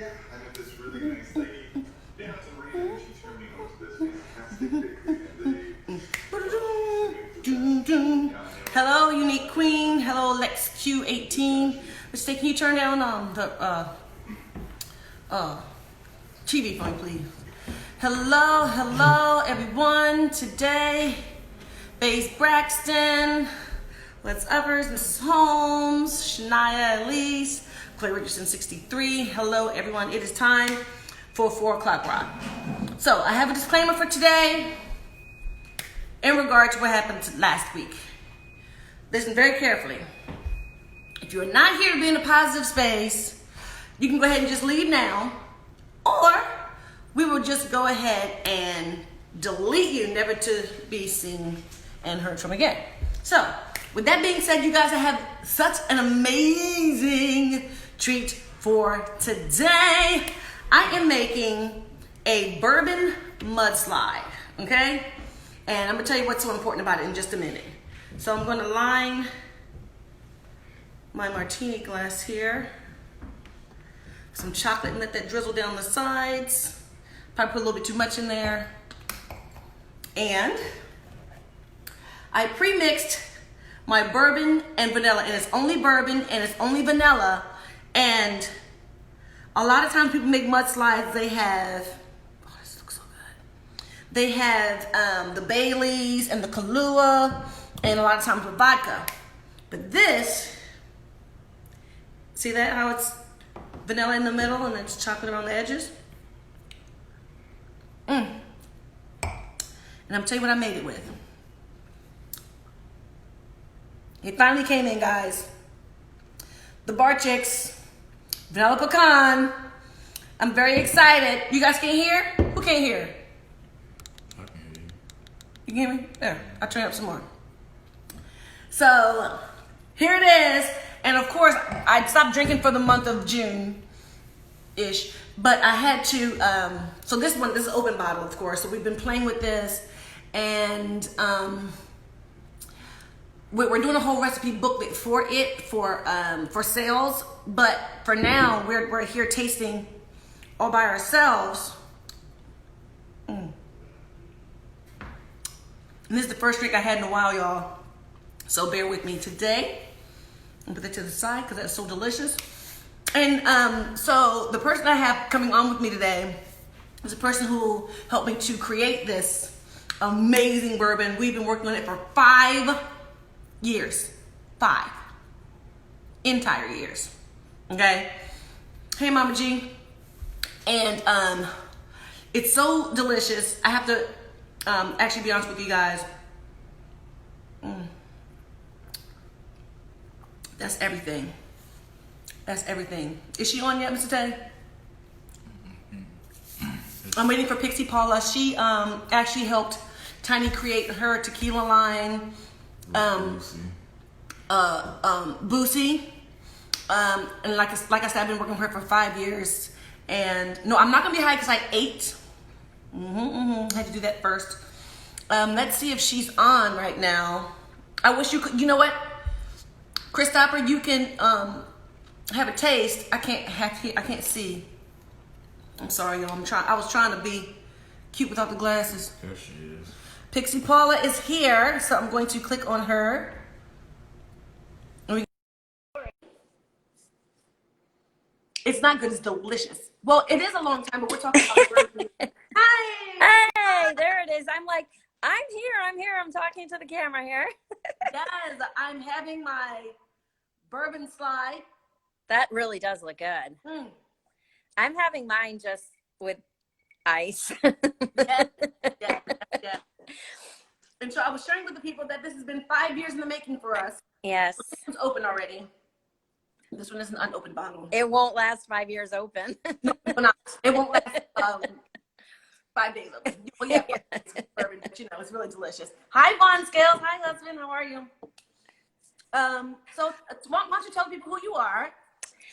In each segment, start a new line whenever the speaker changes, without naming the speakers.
I met this really nice lady down at the marina, and she turned me on to this fantastic bakery, and they
Hello, Unique Queen. Hello, Lex Q18. Let's say, can you turn down the TV for me, please? Hello, everyone. Today, Bass Braxton, Let's Uppers, Mrs. Holmes, Shania Elise, Clay Richardson 63. Hello, everyone. It is time for 4 o'clock rock. So I have a disclaimer for today in regard to what happened last week. Listen very carefully. If you're not here to be in a positive space, you can go ahead and just leave now, or we will just go ahead and delete you, never to be seen and heard from again. So, with that being said, you guys, I have such an amazing treat for today. I am making a bourbon mudslide, okay? And I'm gonna tell you what's so important about it in just a minute. So I'm gonna line my martini glass here, some chocolate, and let that drizzle down the sides. Probably put a little bit too much in there. And I pre-mixed my bourbon and vanilla, and it's only bourbon and it's only vanilla. And a lot of times people make mudslides, they have, oh, this looks so good. They have the Baileys and the Kahlua, and a lot of times with vodka. But this, see that, how it's vanilla in the middle and it's chocolate around the edges? And I'm telling you what I made it with. It finally came in, guys. The Bar Chixx Vanilla Pecan. I'm very excited. You guys can hear? Who can't hear?
I can hear you.
You can hear me? There, I'll turn it up some more. So, here it is. And of course, I stopped drinking for the month of June-ish. But I had to, so this is an open bottle, of course. So we've been playing with this. And we're doing a whole recipe booklet for it, for sales. But for now, we're here tasting all by ourselves. And this is the first drink I had in a while, y'all. So bear with me today. I'll put that to the side because that's so delicious. And so the person I have coming on with me today is a person who helped me to create this amazing bourbon. We've been working on it for 5 years. 5 entire years. Okay? Hey, Mama G. And it's so delicious. I have to actually be honest with you guys. That's everything. That's everything. Is she on yet, Mr. Tay? I'm waiting for Pixie Paula. She actually helped Tiny create her tequila line. Boosie. And like I said, I've been working with her for 5 years. And no, I'm not gonna be high because I ate. Had to do that first. Let's see if she's on right now. I wish you could. You know what, Christopher, you can have a taste. I can't see. I'm sorry, y'all. I was trying to be cute without the glasses.
There she is.
Pixie Paula is here, so I'm going to click on her. It's not good. It's delicious. Well, it is a long time, but we're talking about bourbon. Hi.
Hey, there it is. I'm like, I'm here. I'm talking to the camera here.
Yes, I'm having my bourbon slide.
That really does look good. I'm having mine just with ice.
Yeah. And so I was sharing with the people that this has been 5 years in the making for us.
Yes.
This one's open already. This one is an unopened bottle.
It won't last 5 years open.
No, it will not. It won't last 5 days open. Well, yeah, it's bourbon, but you know, it's really delicious. Hi, Von Scales. Hi, husband. How are you? So why don't you tell people who you are,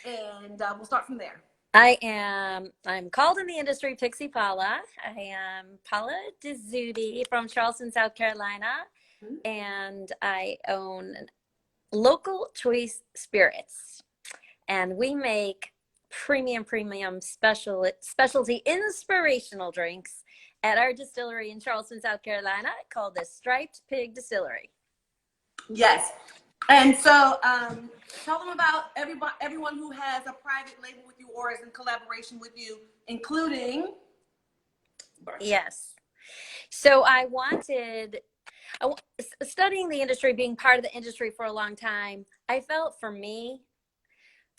and we'll start from there.
I'm called in the industry Pixie Paula. I am Paula Dizzuti from Charleston, South Carolina, and I own Local Choice Spirits. And we make premium specialty inspirational drinks at our distillery in Charleston, South Carolina, called the Striped Pig Distillery.
Yes. And so tell them about everyone who has a private label with you or is in collaboration with you, including.
Yes. So studying the industry, being part of the industry for a long time, I felt for me,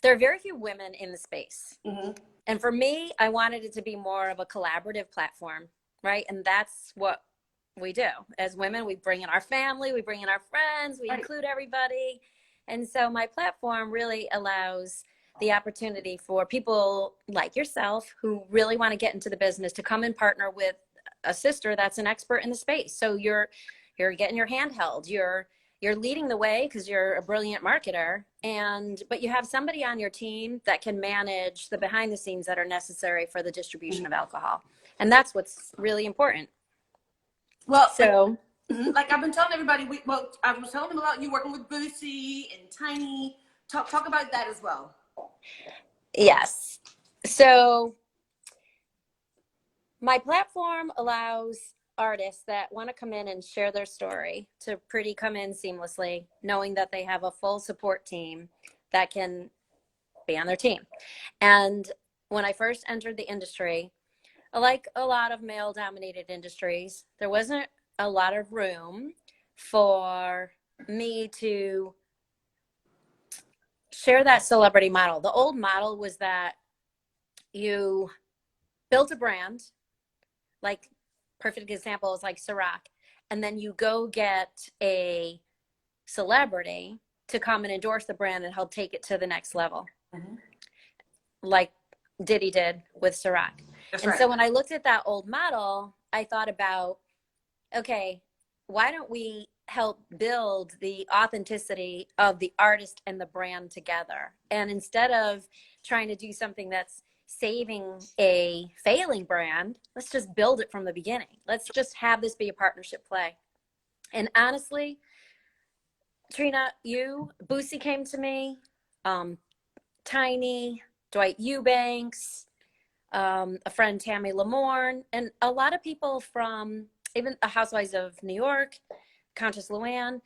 there are very few women in the space.
Mm-hmm.
And for me, I wanted it to be more of a collaborative platform, right? And that's what we do. As women, we bring in our family, we bring in our friends, we include everybody. And so my platform really allows the opportunity for people like yourself who really want to get into the business to come and partner with a sister that's an expert in the space. So you're getting your hand held, you're leading the way because you're a brilliant marketer, but you have somebody on your team that can manage the behind the scenes that are necessary for the distribution of alcohol. And that's what's really important.
Well,
so
like I've been telling everybody, I was telling them about you working with Boosie and Tiny. Talk about that as well.
Yes. So my platform allows artists that want to come in and share their story to come in seamlessly, knowing that they have a full support team that can be on their team. And when I first entered the industry, like a lot of male-dominated industries, there wasn't a lot of room for me to share that celebrity model. The old model was that you built a brand, like perfect example is like Ciroc, and then you go get a celebrity to come and endorse the brand and help take it to the next level, like Diddy did with Ciroc. So when I looked at that old model, I thought about, okay, why don't we help build the authenticity of the artist and the brand together? And instead of trying to do something that's saving a failing brand, let's just build it from the beginning. Let's just have this be a partnership play. And honestly, Trina, Boosie came to me, Tiny, Dwight Eubanks, a friend, Tammy Lamorne, and a lot of people from even the Housewives of New York, Countess Luann,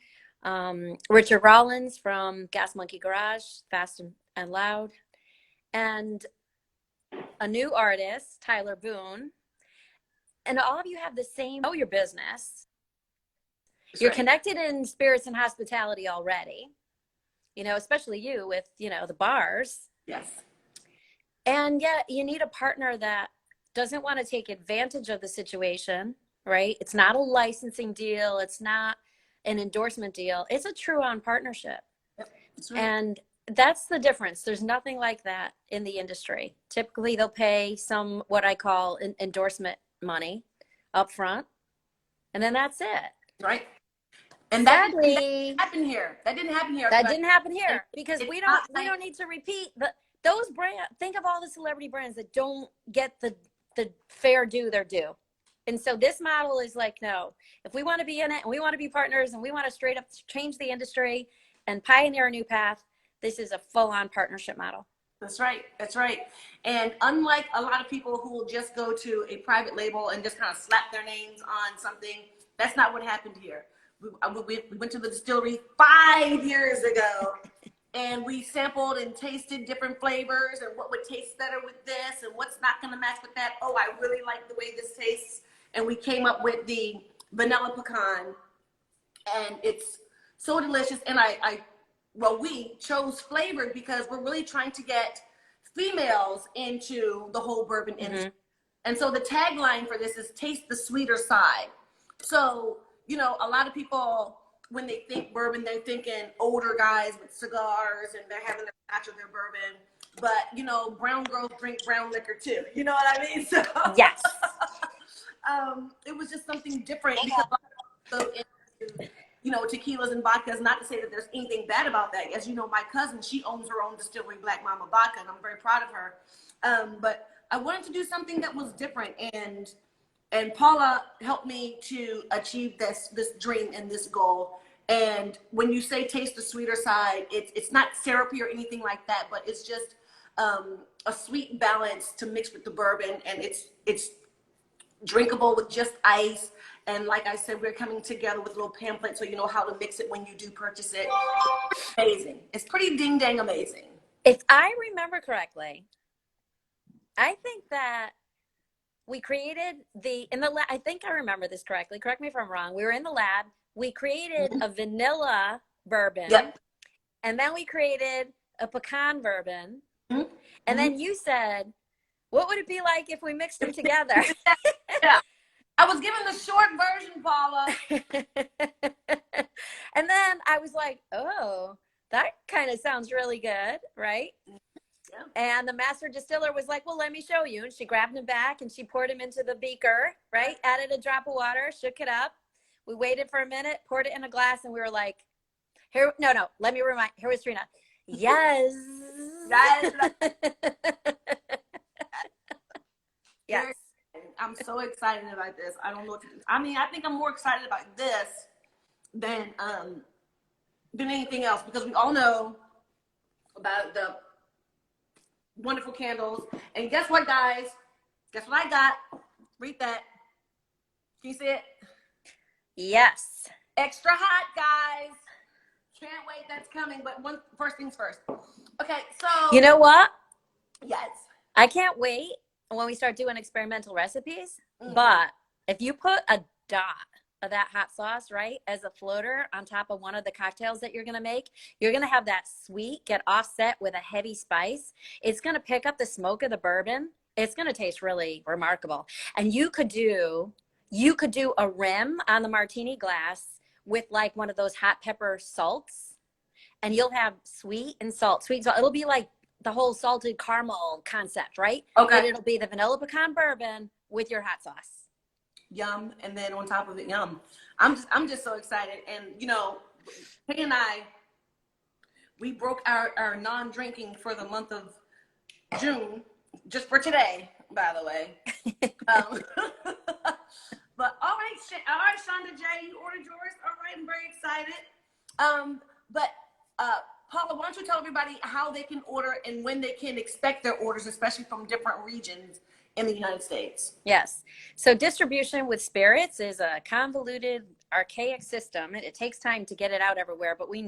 Richard Rollins from Gas Monkey Garage, Fast and Loud, and a new artist, Tyler Boone. And all of you have the same, know your business. You're connected in spirits and hospitality already, especially you with, the bars.
Yes.
And yet you need a partner that doesn't want to take advantage of the situation, right? It's not a licensing deal. It's not an endorsement deal. It's a true on partnership.
Yep, that's right.
And that's the difference. There's nothing like that in the industry. Typically they'll pay some, what I call endorsement money up front. And then that's it.
Right. And that didn't happen here. That didn't happen here.
That didn't happen here because we don't need to repeat those brands. Think of all the celebrity brands that don't get the fair due their due. And so this model is like, no, if we want to be in it and we want to be partners and we want to straight up change the industry and pioneer a new path, this is a full-on partnership model.
That's right. That's right. And unlike a lot of people who will just go to a private label and just kind of slap their names on something, that's not what happened here. We went to the distillery 5 years ago and we sampled and tasted different flavors and what would taste better with this and what's not going to match with that. Oh, I really like the way this tastes. And we came up with the vanilla pecan, and it's so delicious. And we chose flavored because we're really trying to get females into the whole bourbon industry. And so the tagline for this is taste the sweeter side. So, a lot of people, when they think bourbon, they're thinking older guys with cigars and they're having a batch of their bourbon. But, brown girls drink brown liquor too. You know what I mean? So,
yes.
It was just something different because so tequilas and vodkas, not to say that there's anything bad about that. As you know, my cousin, she owns her own distillery, Black Mama Vodka, and I'm very proud of her. But I wanted to do something that was different, and Paula helped me to achieve this dream and this goal. And when you say taste the sweeter side, it's not syrupy or anything like that, but it's just a sweet balance to mix with the bourbon, and it's drinkable with just ice. And like I said, we're coming together with a little pamphlet so you know how to mix it when you do purchase it. Amazing. It's pretty ding dang amazing.
If I remember correctly, I think that we created I think I remember this correctly. Correct me if I'm wrong. We were in the lab. We created a vanilla bourbon.
Yep.
And then we created a pecan bourbon.
Mm-hmm.
And then you said, what would it be like if we mixed them together?
Yeah. I was given the short version, Paula.
And then I was like, oh, that kind of sounds really good, right? Yeah. And the master distiller was like, well, let me show you. And she grabbed him back and she poured him into the beaker, right? Added a drop of water, shook it up. We waited for a minute, poured it in a glass, and we were like, let me remind, here was Trina. Yes. Yes.
I'm so excited about this. I don't know what to do. I mean, I think I'm more excited about this than anything else, because we all know about the wonderful candles. And guess what, guys? Guess what I got? Read that. Can you see it?
Yes.
Extra hot, guys. Can't wait. That's coming. But first things first. Okay, so.
You know what?
Yes.
I can't wait when we start doing experimental recipes. But if you put a dot of that hot sauce, right, as a floater on top of one of the cocktails that you're going to make, you're going to have that sweet get offset with a heavy spice. It's going to pick up the smoke of the bourbon. It's going to taste really remarkable. And you could do a rim on the martini glass with like one of those hot pepper salts, and you'll have sweet and salt. It'll be like the whole salted caramel concept, right?
Okay.
And it'll be the vanilla pecan bourbon with your hot sauce.
Yum. And then on top of it, yum. I'm just so excited. And you know, Peggy and I, we broke our non-drinking for the month of June, just for today, by the way. But all right, Shonda J, you ordered yours. All right, I'm very excited. But Paula, why don't you tell everybody how they can order and when they can expect their orders, especially from different regions in the United States?
Yes. So distribution with spirits is a convoluted, archaic system. It takes time to get it out everywhere, but we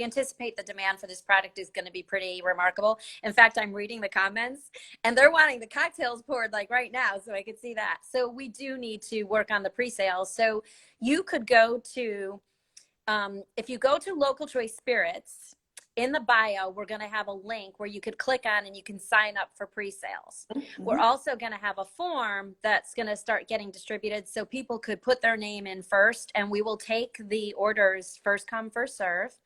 anticipate the demand for this product is going to be pretty remarkable. In fact, I'm reading the comments and they're wanting the cocktails poured like right now, so I could see that. So we do need to work on the pre-sales. So you could go to, if you go to Local Choice Spirits, in the bio, we're going to have a link where you could click on and you can sign up for pre-sales. Mm-hmm. We're also going to have a form that's going to start getting distributed so people could put their name in first, and we will take the orders first come, first serve.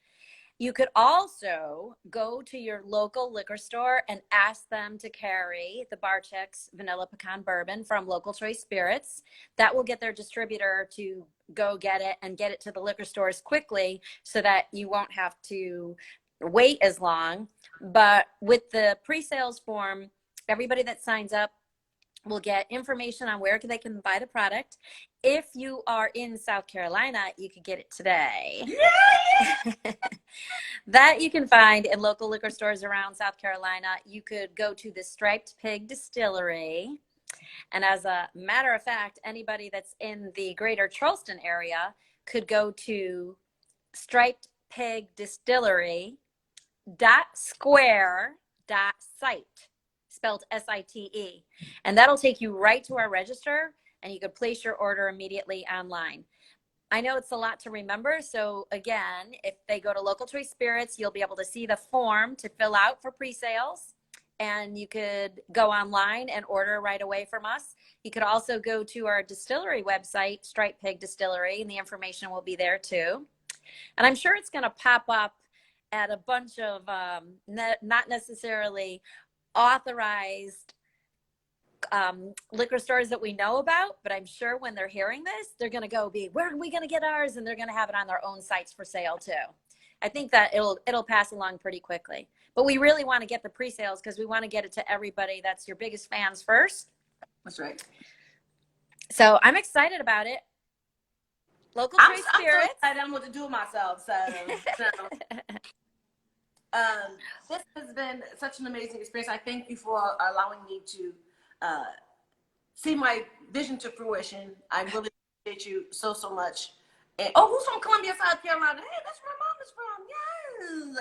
You could also go to your local liquor store and ask them to carry the Bar Chixx Vanilla Pecan Bourbon from Local Choice Spirits. That will get their distributor to go get it and get it to the liquor stores quickly so that you won't have to wait as long. But with the pre-sales form, everybody that signs up will get information on where they can buy the product. If you are in South Carolina, you can get it today. Yeah. That you can find in local liquor stores around South Carolina. You could go to the Striped Pig Distillery. And as a matter of fact, anybody that's in the greater Charleston area could go to Striped Pig Distillery .square.site, spelled S-I-T-E, and that'll take you right to our register, and you could place your order immediately online. I know it's a lot to remember, so again, if they go to Local Choice Spirits, you'll be able to see the form to fill out for pre-sales, and you could go online and order right away from us. You could also go to our distillery website, Striped Pig Distillery, and the information will be there too. And I'm sure it's going to pop up at a bunch of not necessarily authorized liquor stores that we know about, but I'm sure when they're hearing this, they're going to go where are we going to get ours? And they're going to have it on their own sites for sale too. I think that it'll pass along pretty quickly, but we really want to get the pre-sales because we want to get it to everybody that's your biggest fans first.
That's right.
So I'm excited about it. Local Choice Spirits.
I don't know what to do with myself. So This has been such an amazing experience. I thank you for allowing me to see my vision to fruition. I really appreciate you so, so much. And oh, who's from Columbia, South Carolina? Hey, that's where mom is from. Yes.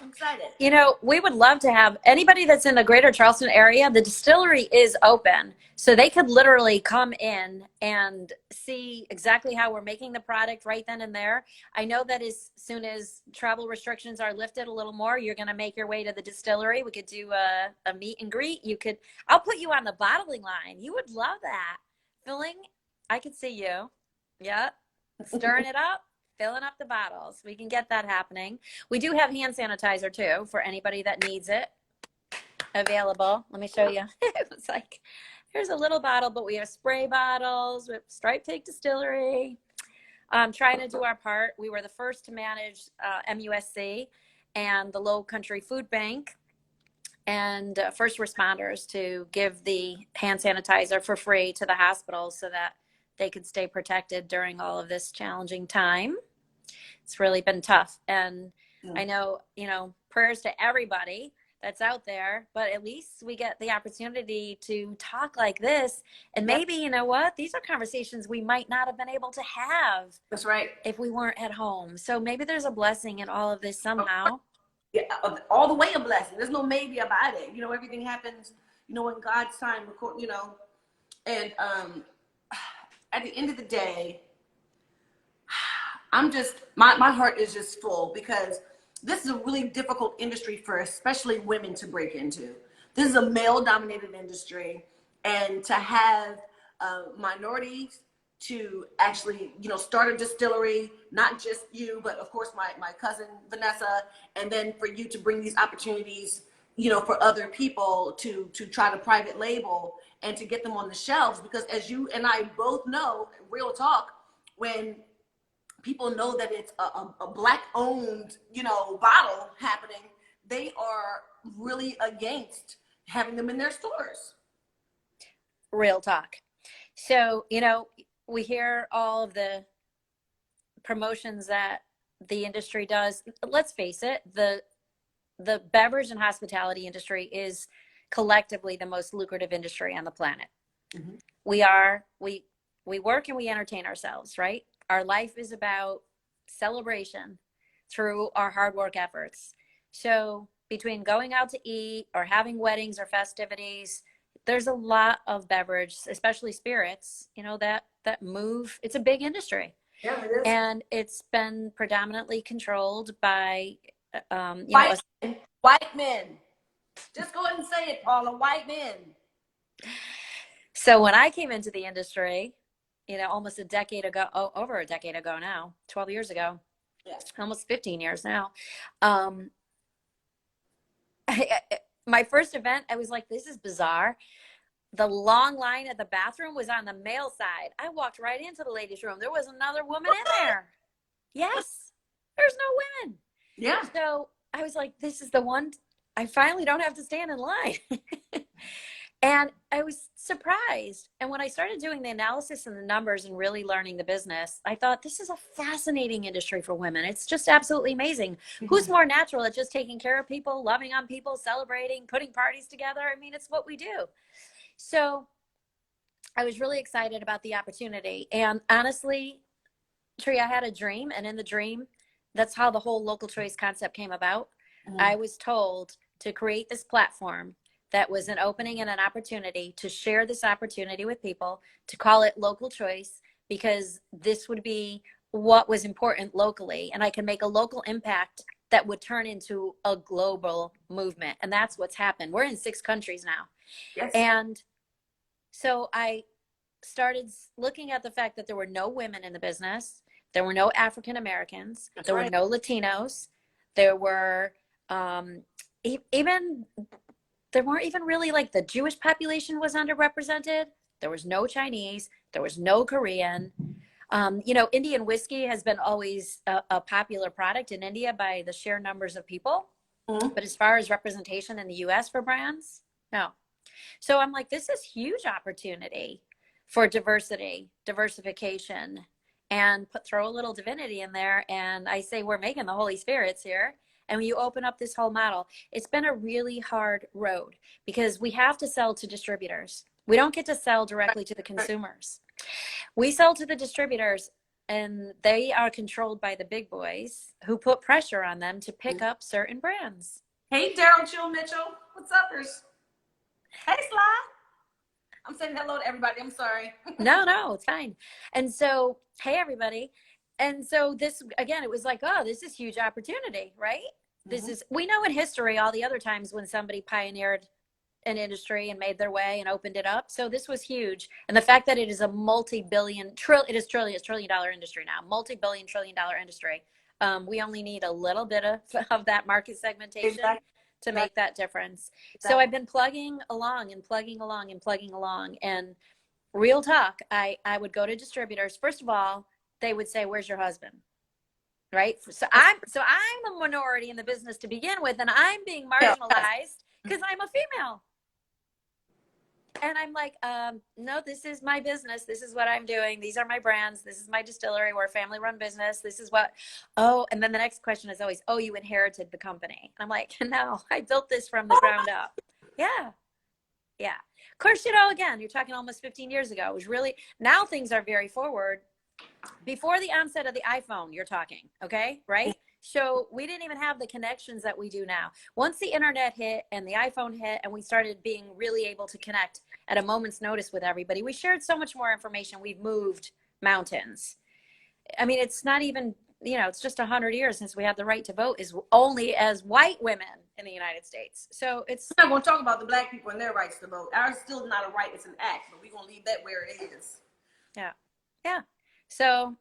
I'm excited.
You know, we would love to have anybody that's in the greater Charleston area. The distillery is open, so they could literally come in and see exactly how we're making the product right then and there. I know that as soon as travel restrictions are lifted a little more, you're going to make your way to the distillery. We could do a meet and greet. I'll put you on the bottling line. You would love that. Filling, I could see you. Yeah, stirring it up, filling up the bottles. We can get that happening. We do have hand sanitizer too for anybody that needs it available. Let me show you. It's like, here's a little bottle, but we have spray bottles with Stripe Take Distillery. Trying to do our part. We were the first to manage MUSC and the Low Country Food Bank and first responders to give the hand sanitizer for free to the hospitals so that they could stay protected during all of this challenging time. It's really been tough. And I know, prayers to everybody that's out there, but at least we get the opportunity to talk like this. And maybe, you know what, these are conversations we might not have been able to have.
That's right.
If we weren't at home. So maybe there's a blessing in all of this somehow.
Yeah, all the way a blessing. There's no maybe about it. Everything happens, in God's time, and at the end of the day, my heart is just full because this is a really difficult industry for especially women to break into. This is a male-dominated industry, and to have minorities to actually, start a distillery, not just you, but of course my cousin Vanessa, and then for you to bring these opportunities, for other people to try to private label and to get them on the shelves, because as you and I both know, real talk, when people know that it's a black owned, bottle happening, they are really against having them in their stores.
Real talk. So, we hear all of the promotions that the industry does. Let's face it, the beverage and hospitality industry is collectively the most lucrative industry on the planet. Mm-hmm. We work and we entertain ourselves, right? Our life is about celebration through our hard work efforts. So between going out to eat or having weddings or festivities, there's a lot of beverage, especially spirits, that move. It's a big industry.
Yeah, it is.
And it's been predominantly controlled by
white men. Just go ahead and say it, Paula, white men.
So when I came into the industry, almost a decade ago, over a decade ago now, 12 years ago, almost 15 years now. My first event, I was like, this is bizarre. The long line at the bathroom was on the male side. I walked right into the ladies' room. There was another woman in there. Yes, there's no women.
Yeah.
So I was like, this is the one. I finally don't have to stand in line. And I was surprised. And when I started doing the analysis and the numbers and really learning the business, I thought this is a fascinating industry for women. It's just absolutely amazing. Mm-hmm. Who's more natural at just taking care of people, loving on people, celebrating, putting parties together? I mean, it's what we do. So I was really excited about the opportunity. And honestly, Tree, I had a dream. And in the dream, that's how the whole local choice concept came about. Mm-hmm. I was told to create this platform that was an opening and an opportunity to share this opportunity with people, to call it local choice, because this would be what was important locally. And I can make a local impact that would turn into a global movement. And that's what's happened. We're in 6 countries now.
Yes.
And so I started looking at the fact that there were no women in the business. There were no African Americans. There were no Latinos. There were there weren't even really, like, the Jewish population was underrepresented. There was no Chinese. There was no Korean. Indian whiskey has been always a popular product in India by the sheer numbers of people. Mm-hmm. But as far as representation in the US for brands, no. So I'm like, this is huge opportunity for diversification. and throw a little divinity in there. And I say, we're making the Holy Spirits here. And when you open up this whole model, it's been a really hard road because we have to sell to distributors. We don't get to sell directly to the consumers. We sell to the distributors, and they are controlled by the big boys who put pressure on them to pick up certain brands.
Hey, Daryl Jill Mitchell. What's uppers? Hey, Sly. I'm saying hello to everybody. I'm sorry.
No, it's fine. And so, hey, everybody. And so this, again, it was like, oh, this is huge opportunity, right? This is, we know in history all the other times when somebody pioneered an industry and made their way and opened it up. So this was huge. And the fact that it is a multi-billion, it's trillion-dollar industry now, multi-billion, trillion-dollar industry. We only need a little bit of that market segmentation to make that difference. So I've been plugging along and plugging along and plugging along. And real talk, I would go to distributors. First of all, they would say, "Where's your husband?" Right? So I'm a minority in the business to begin with, and I'm being marginalized because I'm a female. And I'm like, no, this is my business. This is what I'm doing. These are my brands. This is my distillery. We're a family run business. This is what, and then the next question is always, you inherited the company. And I'm like, no, I built this from the ground up. Yeah. Of course, again, you're talking almost 15 years ago. It was really, now things are very forward. Before the onset of the iPhone, you're talking, okay, right? So we didn't even have the connections that we do now. Once the internet hit and the iPhone hit and we started being really able to connect at a moment's notice with everybody, we shared so much more information. We've moved mountains. I mean, it's not even, it's just 100 years since we had the right to vote is only as white women in the United States. So it's
I'm not going to talk about the black people and their rights to vote. Ours is still not a right. It's an act, but we're going to leave that where it is.
Yeah. So,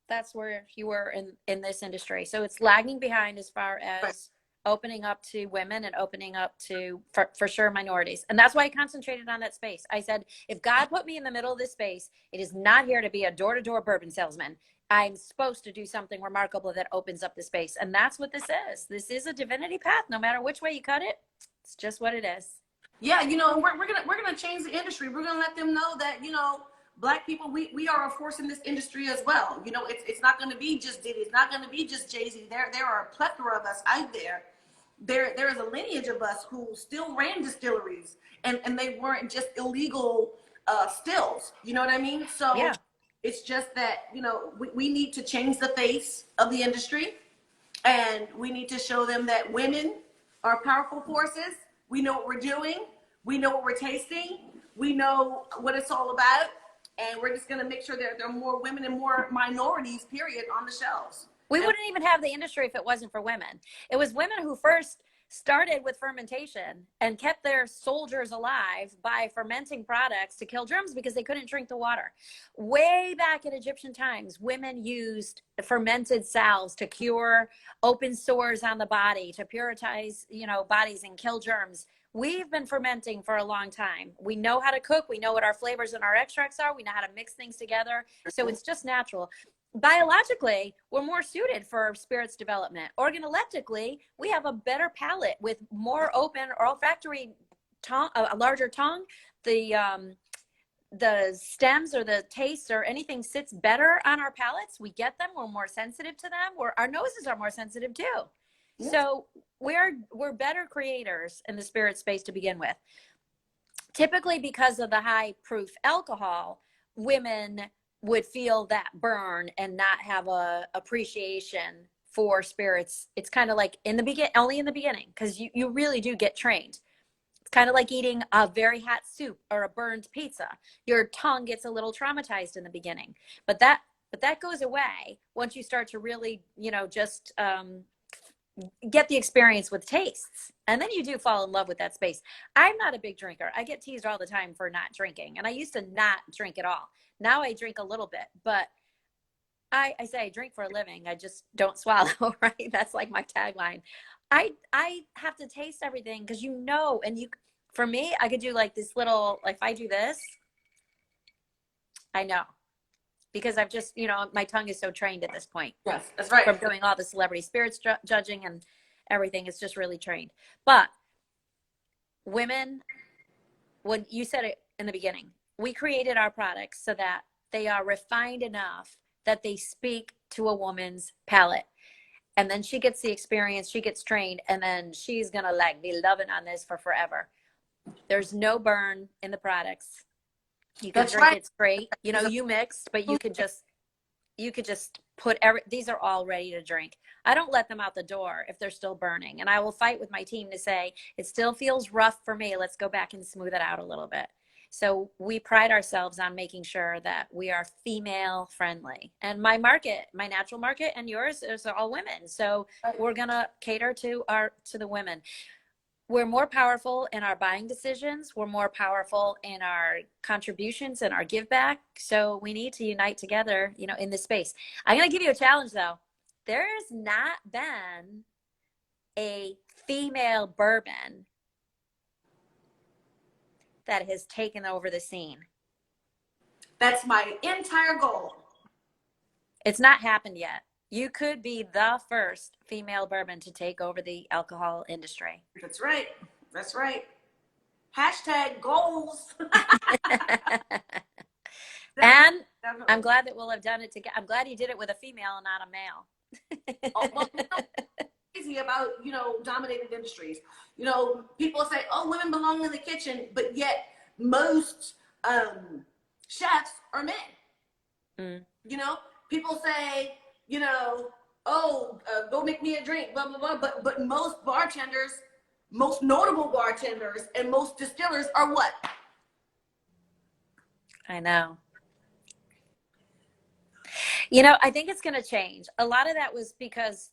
that's where you were in this industry. So it's lagging behind as far as opening up to women and opening up to, for sure, minorities. And that's why I concentrated on that space. I said, if God put me in the middle of this space, it is not here to be a door-to-door bourbon salesman. I'm supposed to do something remarkable that opens up the space. And that's what this is. This is a divinity path. No matter which way you cut it, it's just what it is.
Yeah, we're gonna change the industry. We're gonna let them know that, Black people, we are a force in this industry as well. It's not going to be just Diddy. It's not going to be just Jay-Z. There are a plethora of us out there. There is a lineage of us who still ran distilleries, and they weren't just illegal stills. You know what I mean? So yeah. It's just that, we need to change the face of the industry, and we need to show them that women are powerful forces. We know what we're doing. We know what we're tasting. We know what it's all about. And we're just going to make sure there are more women and more minorities, period, on the shelves.
We wouldn't even have the industry if it wasn't for women. It was women who first started with fermentation and kept their soldiers alive by fermenting products to kill germs because they couldn't drink the water. Way back in Egyptian times, women used fermented salves to cure open sores on the body, to puritize, bodies and kill germs. We've been fermenting for a long time. We know how to cook. We know what our flavors and our extracts are. We know how to mix things together. So it's just natural. Biologically, we're more suited for spirits development. Organoleptically, we have a better palate with more open or olfactory tongue, a larger tongue. The stems or the taste or anything sits better on our palates. We get them. We're more sensitive to them. Our noses are more sensitive too. Yeah. So we're better creators in the spirit space to begin with. Typically, because of the high proof alcohol, women would feel that burn and not have a appreciation for spirits. It's kind of like only in the beginning, because you really do get trained. It's kind of like eating a very hot soup or a burned pizza. Your tongue gets a little traumatized in the beginning, but that goes away once you start to really, just get the experience with tastes. And then you do fall in love with that space. I'm not a big drinker. I get teased all the time for not drinking. And I used to not drink at all. Now I drink a little bit, but I say I drink for a living. I just don't swallow, right? That's like my tagline. I have to taste everything because for me, I could do like this little, like if I do this, I know. Because I've just, my tongue is so trained at this point.
Yes, that's right.
From doing all the celebrity spirits judging and everything, it's just really trained. But women, when you said it in the beginning, we created our products so that they are refined enough that they speak to a woman's palate. And then she gets the experience, she gets trained, and then she's gonna like be loving on this for forever. There's no burn in the products. You can drink it straight. You know, you mixed, but you could just put these are all ready to drink. I don't let them out the door if they're still burning. And I will fight with my team to say, it still feels rough for me. Let's go back and smooth it out a little bit. So we pride ourselves on making sure that we are female friendly. And my market, my natural market and yours is all women. So we're going to cater to the women. We're more powerful in our buying decisions. We're more powerful in our contributions and our give back. So we need to unite together, you know, in this space. I'm going to give you a challenge though. There's not been a female bourbon that has taken over the scene.
That's my entire goal.
It's not happened yet. You could be the first female bourbon to take over the alcohol industry.
That's right. That's right. Hashtag goals.
And I'm glad that we'll have done it together. I'm glad you did it with a female and not a male.
Oh, well, crazy about, you know, dominated industries. You know, people say, oh, women belong in the kitchen, but yet most chefs are men. You know, people say, you know, oh, go make me a drink, blah, blah, blah. But most bartenders, most notable bartenders and most distillers are what?
I know. You know, I think it's going to change. A lot of that was because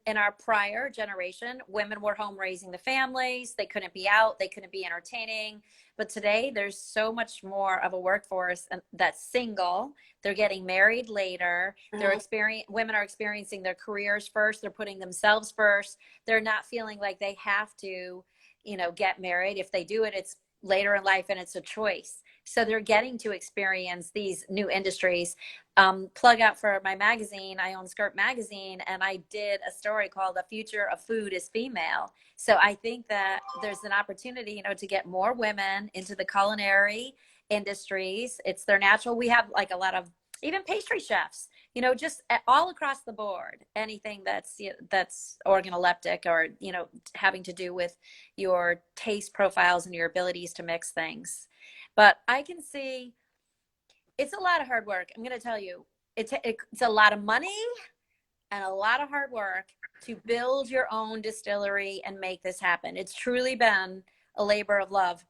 in our prior generation, women were home raising the families. They couldn't be out. They couldn't be entertaining. But today there's so much more of a workforce that's single. They're getting married later. Women are experiencing their careers first. They're putting themselves first. They're not feeling like they have to, you know, get married. If they do it, it's later in life and it's a choice. So they're getting to experience these new industries. Plug out for my magazine. I own Skirt Magazine, and I did a story called "The Future of Food is Female." So I think that there's an opportunity, you know, to get more women into the culinary industries. It's their natural. We have like a lot of even pastry chefs, you know, just all across the board. Anything that's organoleptic or, you know, having to do with your taste profiles and your abilities to mix things. But I can see it's a lot of hard work. I'm going to tell you, it's a lot of money and a lot of hard work to build your own distillery and make this happen. It's truly been a labor of love.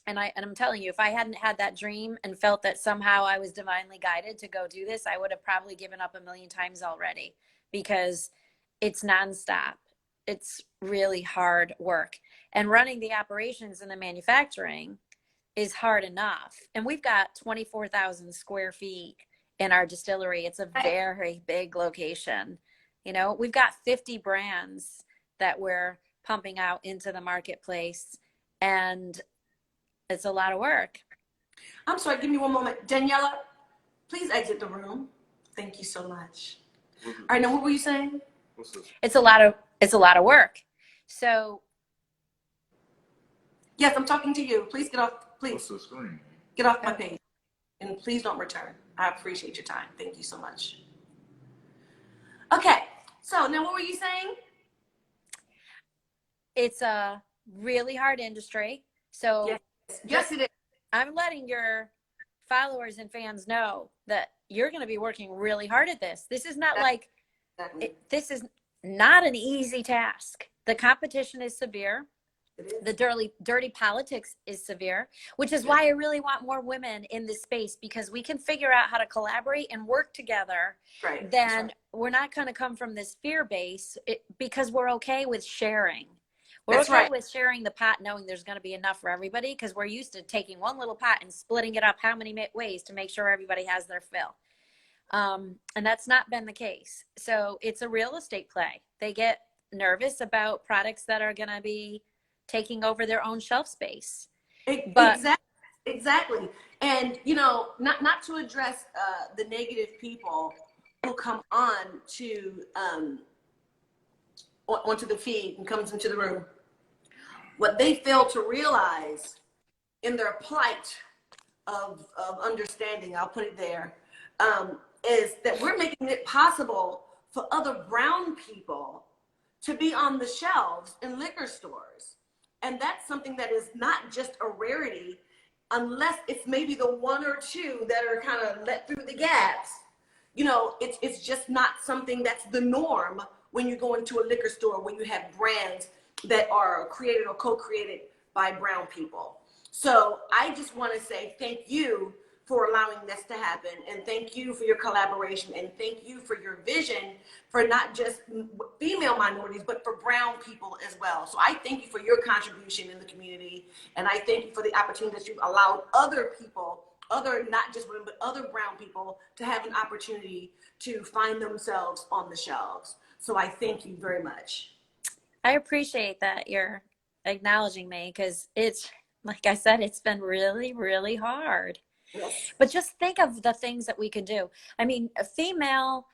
And I'm telling you, if I hadn't had that dream and felt that somehow I was divinely guided to go do this, I would have probably given up a million times already, because it's nonstop. It's really hard work. And running the operations and the manufacturing is hard enough. And we've got 24,000 square feet in our distillery. It's a very big location. You know, we've got 50 brands that we're pumping out into the marketplace, and it's a lot of work.
I'm sorry, give me one moment. Daniela, please exit the room. Thank you so much. All right, now what were you saying?
What's this?
It's a lot of work. So
yes, I'm talking to you. Please get off. Please
What's the screen?
get off my page, and please don't return. I appreciate your time. Thank you so much. Okay, so now what were you saying?
it's a really hard industry. So
Yes, it is.
I'm letting your followers and fans know that you're going to be working really hard at this. This is not like, this is not an easy task. The competition is severe. The dirty politics is severe, which is why I really want more women in this space, because we can figure out how to collaborate and work together.
Right.
Then we're not going to come from this fear base, because we're okay with sharing. We're okay with sharing the pot, knowing there's going to be enough for everybody, because we're used to taking one little pot and splitting it up how many ways to make sure everybody has their fill. And that's not been the case. So it's a real estate play. They get nervous about products that are going to be taking over their own shelf space.
Exactly. And, you know, not to address the negative people who come on to onto the feed and comes into the room. What they fail to realize in their plight of understanding, I'll put it there, is that we're making it possible for other brown people to be on the shelves in liquor stores. And that's something that is not just a rarity, unless it's maybe the one or two that are kind of let through the gaps. You know, it's just not something that's the norm when you go into a liquor store, when you have brands that are created or co-created by brown people. So I just want to say thank you for allowing this to happen, and thank you for your collaboration, and thank you for your vision for not just female minorities, but for brown people as well. So I thank you for your contribution in the community, and I thank you for the opportunity that you've allowed other people, other, not just women, but other brown people, to have an opportunity to find themselves on the shelves. So I thank you very much.
I appreciate that you're acknowledging me, because it's, like I said, it's been really, really hard.
Yes.
But just think of the things that we can do. I mean, female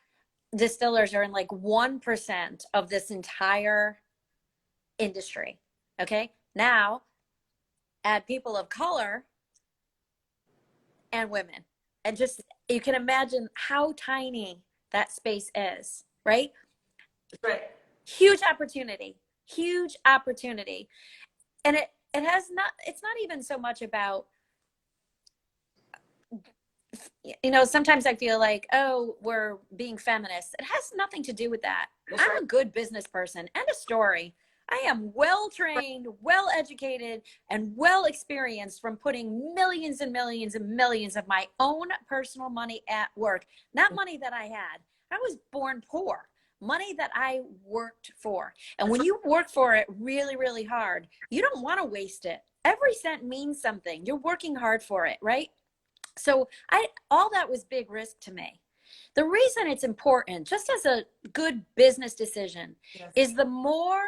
distillers are in like 1% of this entire industry. Okay. Now add people of color and women, and just, you can imagine how tiny that space is, right?
Right.
Huge opportunity, huge opportunity. And it has not, it's not even so much about, you know, sometimes I feel like, oh, we're being feminist. It has nothing to do with that.
That's
I'm
right.
a good business person. End of story. I am well trained, well educated, and well experienced from putting millions and millions and millions of my own personal money at work. Not money that I had. I was born poor. Money that I worked for. And when you work for it really, really hard, you don't want to waste it. Every cent means something. You're working hard for it, right? So all that was big risk to me. The reason it's important, just as a good business decision,
Yes.
is the more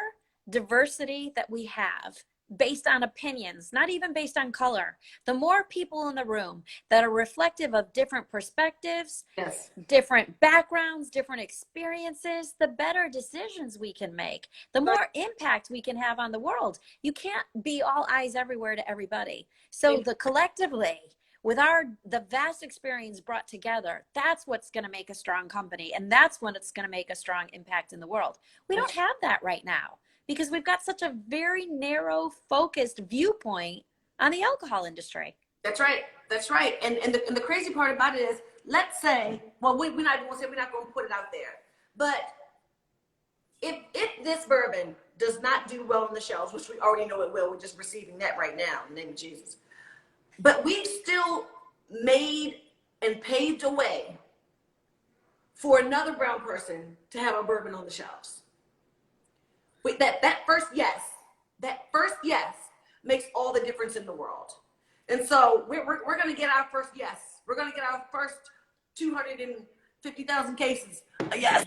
diversity that we have based on opinions, not even based on color, the more people in the room that are reflective of different perspectives,
Yes.
different backgrounds, different experiences, the better decisions we can make, the more impact we can have on the world. You can't be all eyes everywhere to everybody. So the collectively, with the vast experience brought together, that's what's going to make a strong company. And that's when it's going to make a strong impact in the world. We don't have that right now because we've got such a very narrow, focused viewpoint on the alcohol industry.
That's right. That's right. And the crazy part about it is, let's say, well, we're not going to put it out there, but if this bourbon does not do well on the shelves, which we already know it will, we're just receiving that right now in the name of Jesus. But we've still made and paved a way for another brown person to have a bourbon on the shelves. With that first yes makes all the difference in the world. And so we're going to get our first yes. We're going to get our first 250,000 cases. Yes.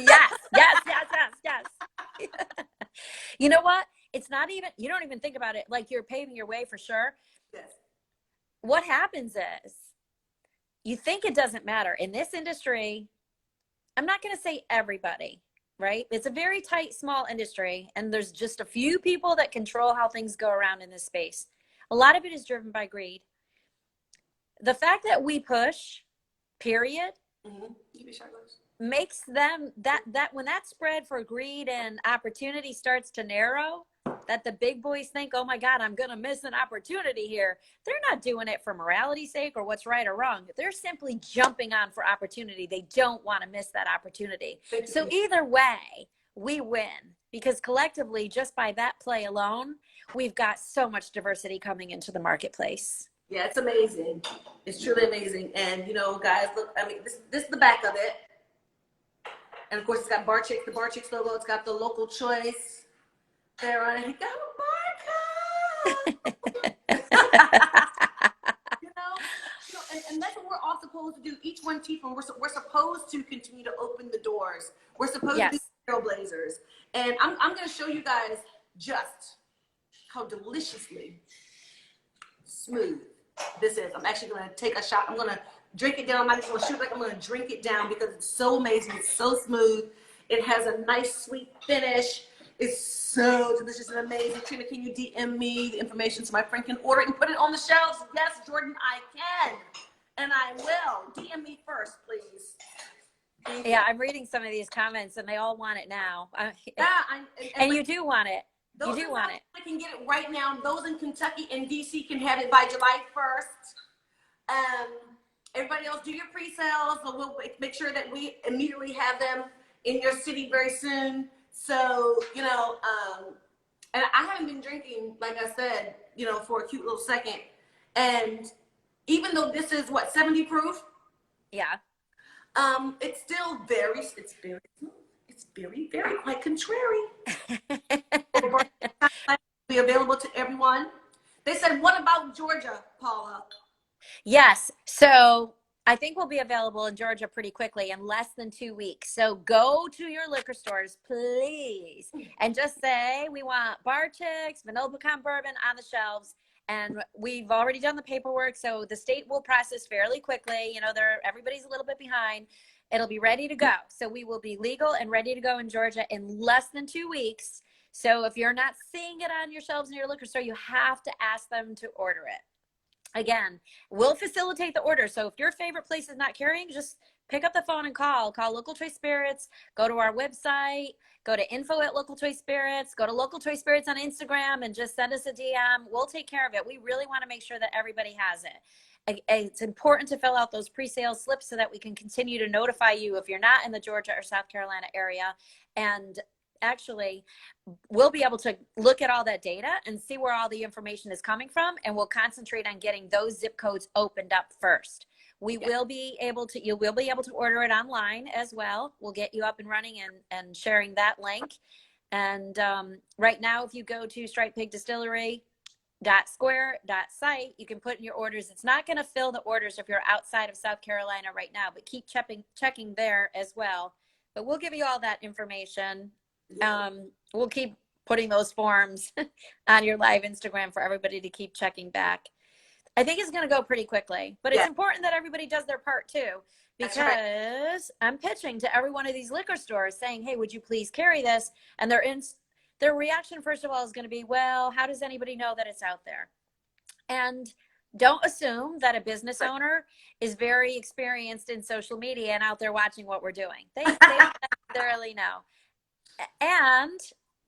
yes. You know what? It's not even, you don't even think about it like you're paving your way for sure.
Yes.
What happens is, you think it doesn't matter. In this industry, I'm not going to say everybody, right? It's a very tight, small industry, and there's just a few people that control how things go around in this space. A lot of it is driven by greed. The fact that we push, period, makes them, that when that spread for greed and opportunity starts to narrow, that the big boys think, oh my God, I'm going to miss an opportunity here. They're not doing it for morality's sake or what's right or wrong. They're simply jumping on for opportunity. They don't want to miss that opportunity. So either way, we win, because collectively, just by that play alone, we've got so much diversity coming into the marketplace.
Yeah, it's amazing. It's truly amazing. And, you know, guys, look, I mean, this is the back of it. And of course, it's got the Bar Chixx logo. It's got the local choice there on it. He got a barcode. you know, and that's what we're all supposed to do. Each one teach one. We're supposed to continue to open the doors. We're supposed to be trailblazers. And I'm going to show you guys just how deliciously smooth this is. I'm actually going to take a shot. I'm going to drink it down. I'm not just going to shoot like I'm going to drink it down because it's so amazing. It's so smooth. It has a nice sweet finish. is so delicious and amazing. Trina, can you DM me the information so my friend can order it and put it on the shelves? Yes, Jordan, I can. And I will. DM me first, please. Thank
Yeah,
you.
I'm reading some of these comments and they all want it now.
Yeah,
and you do want it. You
those
do want it.
I can get it right now. Those in Kentucky and DC can have it by July 1st. Everybody else, do your pre-sales. So we'll make sure that we immediately have them in your city very soon. So, and I haven't been drinking, like I said, for a cute little second. And even though this is 70 proof?
Yeah.
It's still it's very, very quite contrary. Be available to everyone. They said, what about Georgia, Paula?
Yes. So I think we'll be available in Georgia pretty quickly in less than 2 weeks. So go to your liquor stores, please, and just say, we want Bar Chixx, vanilla pecan bourbon on the shelves. And we've already done the paperwork. So the state will process fairly quickly. Everybody's a little bit behind. It'll be ready to go. So we will be legal and ready to go in Georgia in less than 2 weeks. So if you're not seeing it on your shelves in your liquor store, you have to ask them to order it. Again, we'll facilitate the order. So if your favorite place is not carrying, just pick up the phone and call Local Choice Spirits, go to our website, go to info@Local Choice Spirits, go to Local Choice Spirits on Instagram and just send us a DM. We'll take care of it. We really want to make sure that everybody has it. It's important to fill out those pre-sale slips so that we can continue to notify you if you're not in the Georgia or South Carolina area. And actually, we'll be able to look at all that data and see where all the information is coming from, and we'll concentrate on getting those zip codes opened up first. You will be able to order it online as well. We'll get you up and running and sharing that link. And right now, if you go to stripepigdistillery.square.site, you can put in your orders. It's not going to fill the orders if you're outside of South Carolina right now, but keep checking there as well. But we'll give you all that information. We'll keep putting those forms on your live Instagram for everybody to keep checking back. I think it's going to go pretty quickly, but it's important that everybody does their part too, because I'm pitching to every one of these liquor stores saying, hey, would you please carry this? And their reaction, first of all, is going to be, well, how does anybody know that it's out there? And don't assume that a business owner is very experienced in social media and out there watching what we're doing. They don't necessarily know. And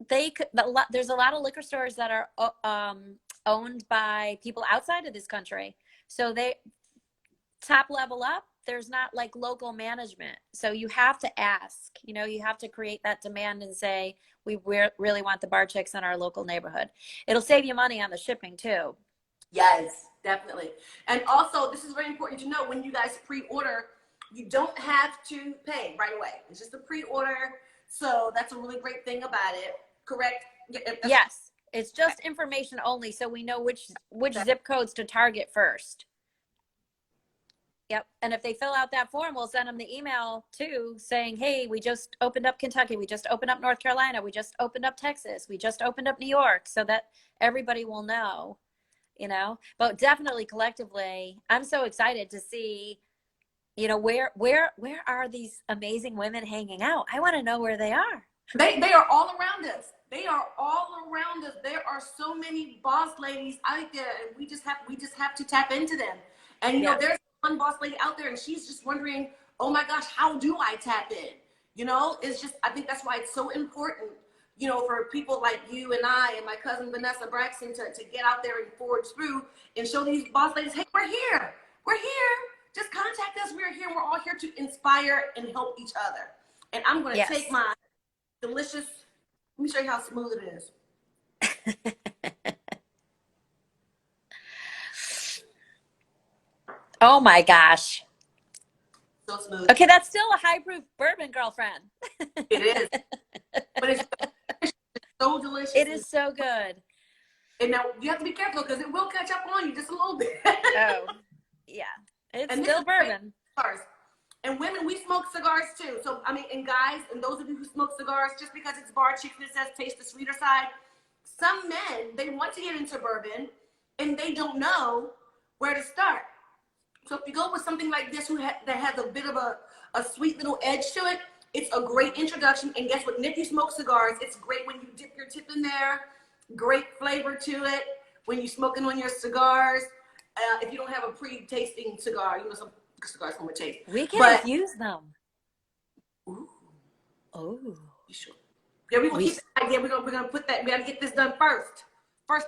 there's a lot of liquor stores that are owned by people outside of this country. So they top level up, there's not like local management. So you have to ask, you have to create that demand and say, we really want the Bar Chixx in our local neighborhood. It'll save you money on the shipping too.
Yes, definitely. And also, this is very important to know, when you guys pre-order, you don't have to pay right away. It's just a pre-order. So that's a really great thing about it. Correct?
Yes. It's just information only, so we know which zip codes to target first. Yep. And if they fill out that form, we'll send them the email too, saying, hey, we just opened up Kentucky. We just opened up North Carolina. We just opened up Texas. We just opened up New York, so that everybody will know, But definitely collectively, I'm so excited to see, where are these amazing women hanging out? I want to know where they are.
They are all around us. They are all around us. There are so many boss ladies out there, and we just have to tap into them. And there's one boss lady out there, and she's just wondering, oh my gosh, how do I tap in? It's just, I think that's why it's so important, for people like you and I and my cousin Vanessa Braxton to get out there and forge through and show these boss ladies, hey, we're here. We're here. Just contact us. We're here. We're all here to inspire and help each other. And I'm going to take my delicious, let me show you how smooth it is.
Oh my gosh.
So smooth.
Okay, that's still a high proof bourbon, girlfriend.
It is. But it's so delicious.
It is so good.
And now you have to be careful because it will catch up on you just a little bit.
Oh, yeah. It's still bourbon.
And women, we smoke cigars too. So, and guys, and those of you who smoke cigars, just because it's Bar Chixx and it says taste the sweeter side, some men, they want to get into bourbon and they don't know where to start. So if you go with something like this that has a bit of a sweet little edge to it, It's a great introduction. And guess what? And if you smoke cigars, it's great when you dip your tip in there. Great flavor to it when you're smoking on your cigars. If you don't have a pre-tasting cigar, you know, some cigars come with taste.
We can infuse them.
Ooh.
Oh.
You sure? Yeah, we're gonna keep that idea. We're gonna put that. We gotta get this done first. First.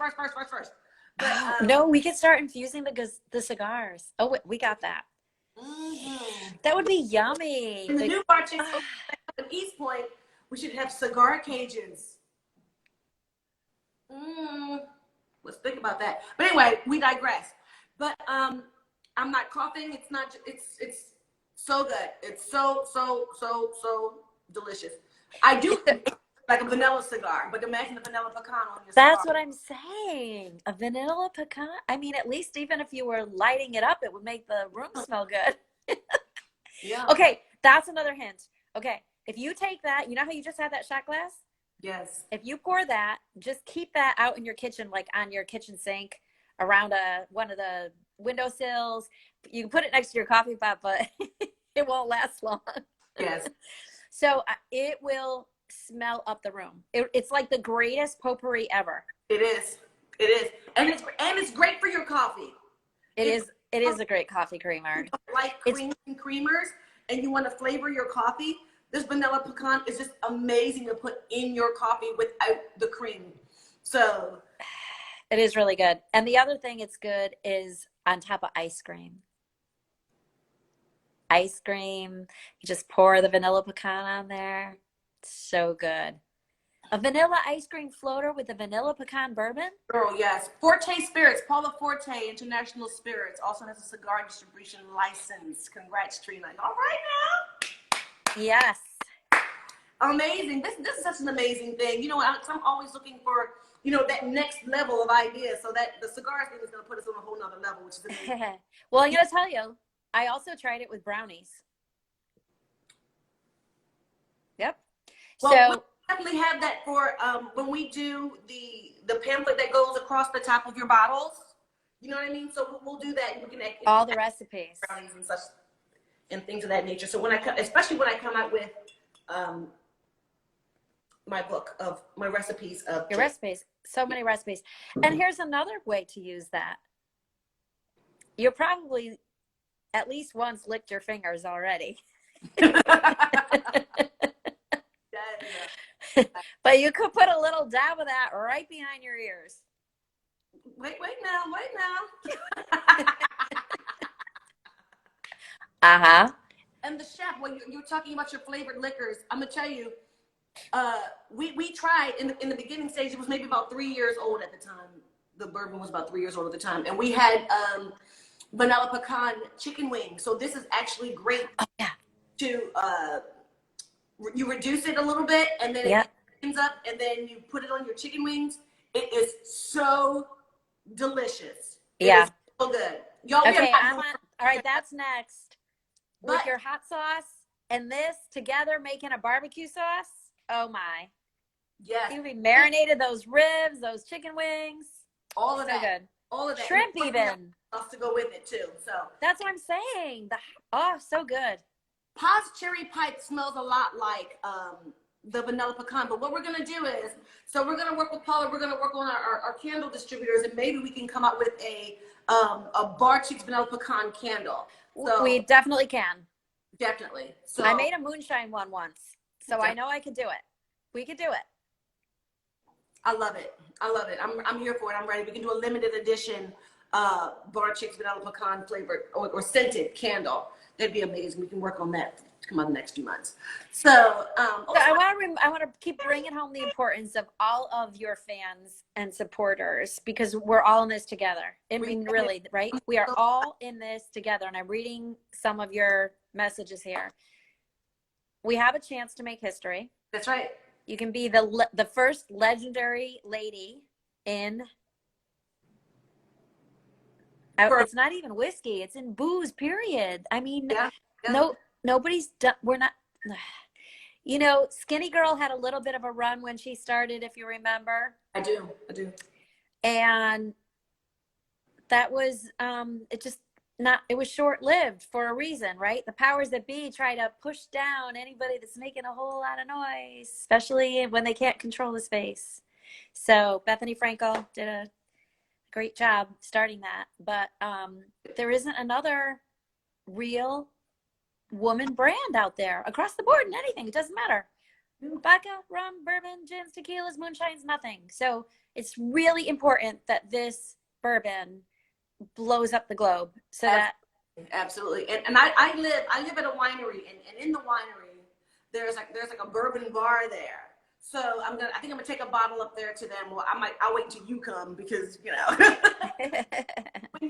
But,
no, we can start infusing the cigars. Oh, wait, we got that.
Mm-hmm.
That would be yummy.
In the new bar Chixx at East Point, we should have cigar cages. Let's think about that. But anyway, we digress. But I'm not coughing. It's not. It's so good. It's so delicious. I do like a vanilla cigar, but imagine a vanilla pecan on your cigar.
That's what I'm saying. A vanilla pecan. I mean, at least even if you were lighting it up, it would make the room smell good.
Yeah.
Okay, that's another hint. Okay, if you take that, you know how you just had that shot glass?
Yes.
If you pour that, just keep that out in your kitchen, like on your kitchen sink, around one of the windowsills. You can put it next to your coffee pot, but it won't last long.
Yes.
So it will smell up the room. It's like the greatest potpourri ever.
It is. It is. And it's great for your coffee.
It is a great coffee creamer.
Like creams and creamers, and you want to flavor your coffee, this vanilla pecan is just amazing to put in your coffee without the cream. So
it is really good. And the other thing it's good is on top of ice cream. Ice cream, you just pour the vanilla pecan on there. It's so good. A vanilla ice cream floater with a vanilla pecan bourbon?
Girl, yes. Forte Spirits, Paula Forte International Spirits, also has a cigar distribution license. Congrats, Trina. All right now.
Yes.
Amazing. This is such an amazing thing. You know, I'm always looking for, you know, that next level of ideas. So that the cigar thing is going to put us on a whole nother level, which is amazing.
Well, I'm going to tell you, I also tried it with brownies. Yep.
Well,
so
we'll definitely have that for when we do the pamphlet that goes across the top of your bottles. You know what I mean? So we'll do that. We can
all the recipes,
brownies and such, and things of that nature. So when especially when I come out with my book of my recipes of
your recipes, so many recipes. And here's another way to use that. You probably at least once licked your fingers already. But you could put a little dab of that right behind your ears.
Wait now.
Uh-huh.
And the chef, when you're talking about your flavored liquors, I'm gonna tell you, we tried in the beginning stage. It was maybe about 3 years old at the time. The bourbon was about 3 years old at the time, and we had vanilla pecan chicken wings. So this is actually great to you reduce it a little bit, and then it comes up, and then you put it on your chicken wings. It is so delicious. It is so good. Y'all,
okay, all right, that's next. With your hot sauce and this together making a barbecue sauce, oh my.
Yes.
You marinated those ribs, those chicken wings.
All of
so
that.
Good.
All of that.
Shrimp even.
To go with it too. So
that's what I'm saying. So good.
Pa's cherry pipe smells a lot like the vanilla pecan, but what we're gonna do is, so we're gonna work with Paula. We're gonna work on our candle distributors, and maybe we can come up with a bar Chixx vanilla pecan candle. So
we definitely can.
Definitely. So
I made a moonshine one once, so I know I could do it. We could do it.
I love it. I'm here for it. I'm ready. We can do a limited edition bar Chixx vanilla pecan flavored or scented candle. That'd be amazing. We can work on that to come out in the next few months. So,
I want to keep bringing home the importance of all of your fans and supporters, because we're all in this together. I mean, really, right? We are all in this together. And I'm reading some of your messages here. We have a chance to make history.
That's right.
You can be the first legendary lady in. It's not even whiskey. It's in booze, period. I mean, nobody's done. We're not. You know, Skinny Girl had a little bit of a run when she started, if you remember.
I do.
And that was, it was short-lived for a reason, right? The powers that be try to push down anybody that's making a whole lot of noise, especially when they can't control the space. So Bethany Frankel did a great job starting that. But there isn't another real woman brand out there across the board in anything. It doesn't matter. Vodka, rum, bourbon, gins, tequilas, moonshines, nothing. So it's really important that this bourbon blows up the globe. So that
absolutely. And I live at a winery, and in the winery there's like a bourbon bar there. So I think I'm gonna take a bottle up there to them. Well, I'll wait till you come, because when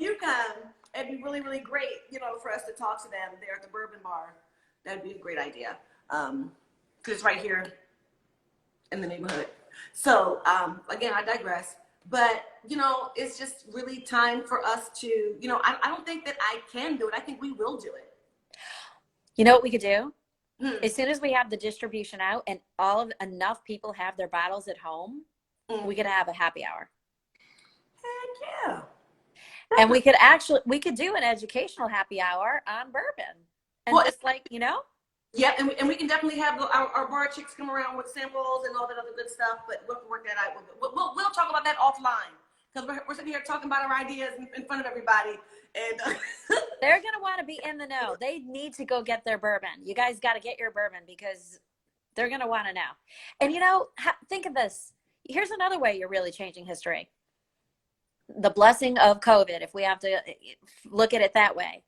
you come, it'd be really, really great, for us to talk to them there at the bourbon bar. That'd be a great idea. Because it's right here in the neighborhood. So again, I digress. But, it's just really time for us to, I don't think that I can do it. I think we will do it.
You know what we could do? As soon as we have the distribution out and enough people have their bottles at home, we could have a happy hour.
Heck yeah.
And we could do an educational happy hour on bourbon. And
Yeah, and we can definitely have our bar chicks come around with samples and all that other good stuff, but we'll work that out. We'll talk about that offline, because we're sitting here talking about our ideas in front of everybody. And
they're going to want to be in the know. They need to go get their bourbon. You guys got to get your bourbon, because they're going to want to know. And, think of this. Here's another way you're really changing history. The blessing of COVID, if we have to look at it that way.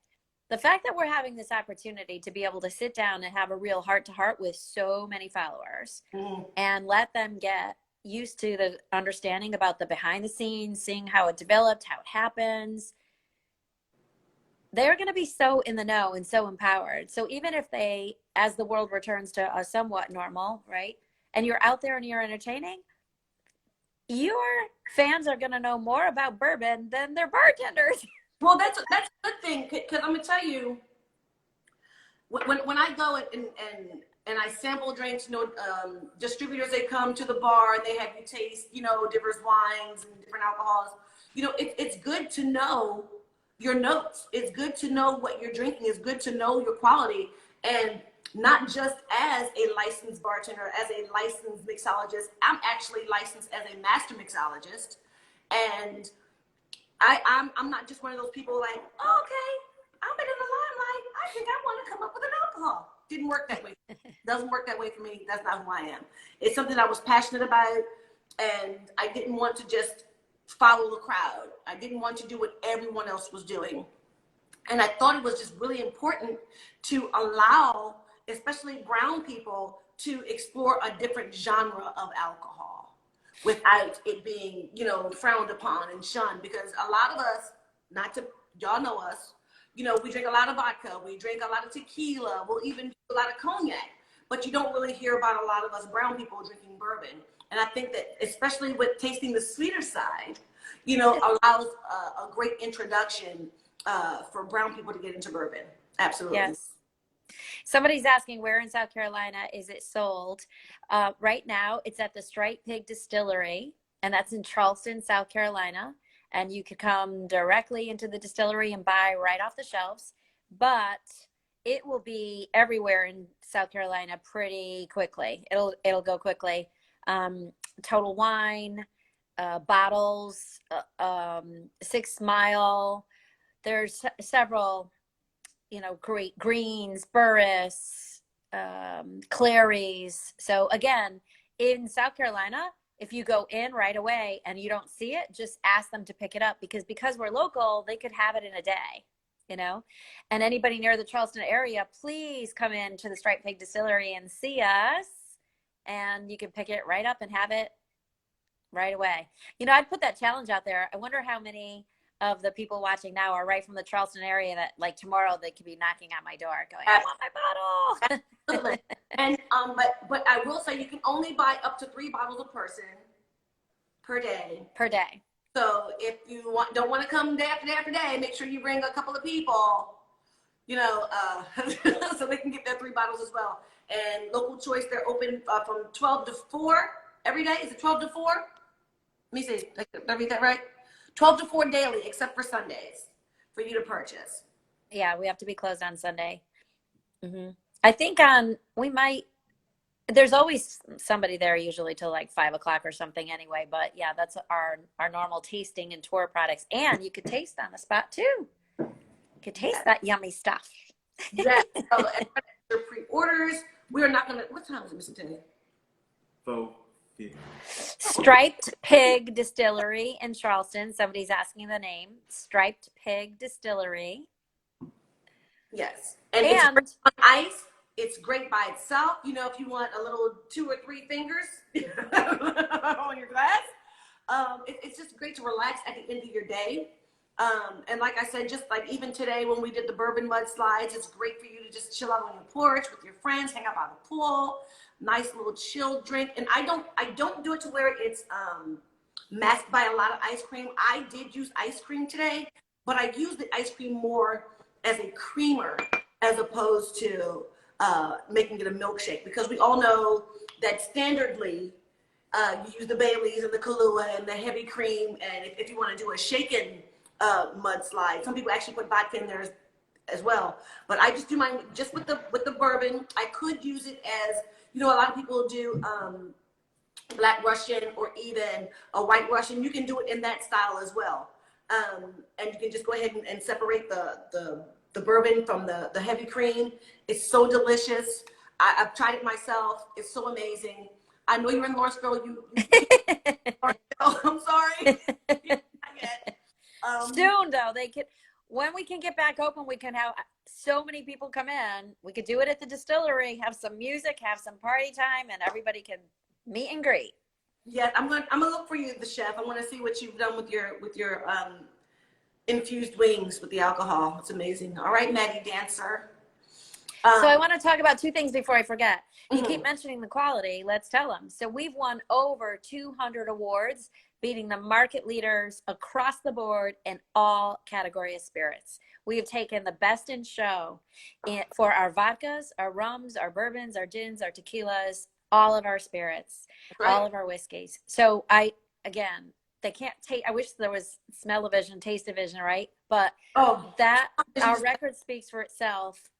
The fact that we're having this opportunity to be able to sit down and have a real heart-to-heart with so many followers and let them get used to the understanding about the behind the scenes, seeing how it developed, how it happens. They're going to be so in the know and so empowered. So even if as the world returns to a somewhat normal, right, and you're out there and you're entertaining, your fans are going to know more about bourbon than their bartenders.
Well, that's a good thing, because I'm gonna tell you, when I go and I sample drinks, distributors, they come to the bar and they have you taste, different wines and different alcohols. It's good to know your notes. It's good to know what you're drinking. It's good to know your quality, and not just as a licensed bartender, as a licensed mixologist. I'm actually licensed as a master mixologist, and I'm not just one of those people like, oh, okay, I'm in the limelight, I think I want to come up with an alcohol. Didn't work that way. Doesn't work that way for me. That's not who I am. It's something I was passionate about, and I didn't want to just follow the crowd. I didn't want to do what everyone else was doing. And I thought it was just really important to allow, especially brown people, to explore a different genre of alcohol without it being, frowned upon and shunned. Because a lot of us, y'all know us, we drink a lot of vodka, we drink a lot of tequila, we'll even do a lot of cognac, but you don't really hear about a lot of us brown people drinking bourbon. And I think that, especially with tasting the sweeter side, allows a great introduction for brown people to get into bourbon. Absolutely.
Yes. Somebody's asking, where in South Carolina is it sold? Right now, it's at the Striped Pig Distillery, and that's in Charleston, South Carolina. And you could come directly into the distillery and buy right off the shelves. But it will be everywhere in South Carolina pretty quickly. It'll go quickly. Total Wine, bottles, 6 Mile. There's several. Great Greens, Burris, Clary's. So again, in South Carolina, if you go in right away and you don't see it, just ask them to pick it up, because we're local, they could have it in a day, And anybody near the Charleston area, please come in to the Striped Pig Distillery and see us, and you can pick it right up and have it right away. I'd put that challenge out there. I wonder how many of the people watching now are right from the Charleston area that, like, tomorrow they could be knocking on my door going, I want my bottle.
Absolutely. And but I will say, you can only buy up to 3 bottles a person per day. So if you don't want to come day after day after day, make sure you bring a couple of people, so they can get their 3 bottles as well. And Local Choice, they're open from 12 to 4 every day. Is it 12 to 4? Let me see. Did I read that right? 12 to 4 daily, except for Sundays, for you to purchase.
Yeah, we have to be closed on Sunday. I think we might. There's always somebody there, usually till like 5 o'clock or something. Anyway, but yeah, that's our normal tasting and tour products, and you could taste on the spot too. You could taste that yummy stuff.
Yes. So your pre-orders. We are not gonna. What time is it, Mr. Tenney?
Faux. Yeah.
Striped Pig Distillery in Charleston. Somebody's asking the name. Striped Pig Distillery.
Yes. And it's great on ice. It's great by itself. You know, if you want a little 2 or 3 fingers on your glass, it's just great to relax at the end of your day. And like I said, just like even today when we did the bourbon mud slides, it's great for you to just chill out on your porch with your friends, hang out by the pool, nice little chill drink. And I don't do it to where it's masked by a lot of ice cream. I did use ice cream today, but I use the ice cream more as a creamer as opposed to making it a milkshake, because we all know that standardly you use the Baileys and the Kahlua and the heavy cream, and if you want to do a shaken mudslide, some people actually put vodka in there as well. But I just do mine just with the bourbon. I could use it as, you know, a lot of people do Black Russian or even a White Russian. You can do it in that style as well. And you can just go ahead and separate the bourbon from the heavy cream. It's so delicious. I've tried it myself. It's so amazing. I know you're in Lawrenceville. I'm sorry. Not yet.
Soon though, when we can get back open, we can have so many people come in. We could do it at the distillery, have some music, have some party time, and everybody can meet and greet.
Yeah, I'm gonna look for you, the chef. I want to see what you've done with your infused wings with the alcohol. It's amazing. All right, Maddie Dancer.
So I want to talk about 2 things before I forget. You keep mentioning the quality. Let's tell them. So we've won over 200 awards, beating the market leaders across the board in all category of spirits. We have taken the best in show for our vodkas, our rums, our bourbons, our gins, our tequilas, all of our spirits, all of our whiskeys. So again, they can't taste. I wish there was smell-o-vision, taste-o-vision, right? But that our record speaks for itself.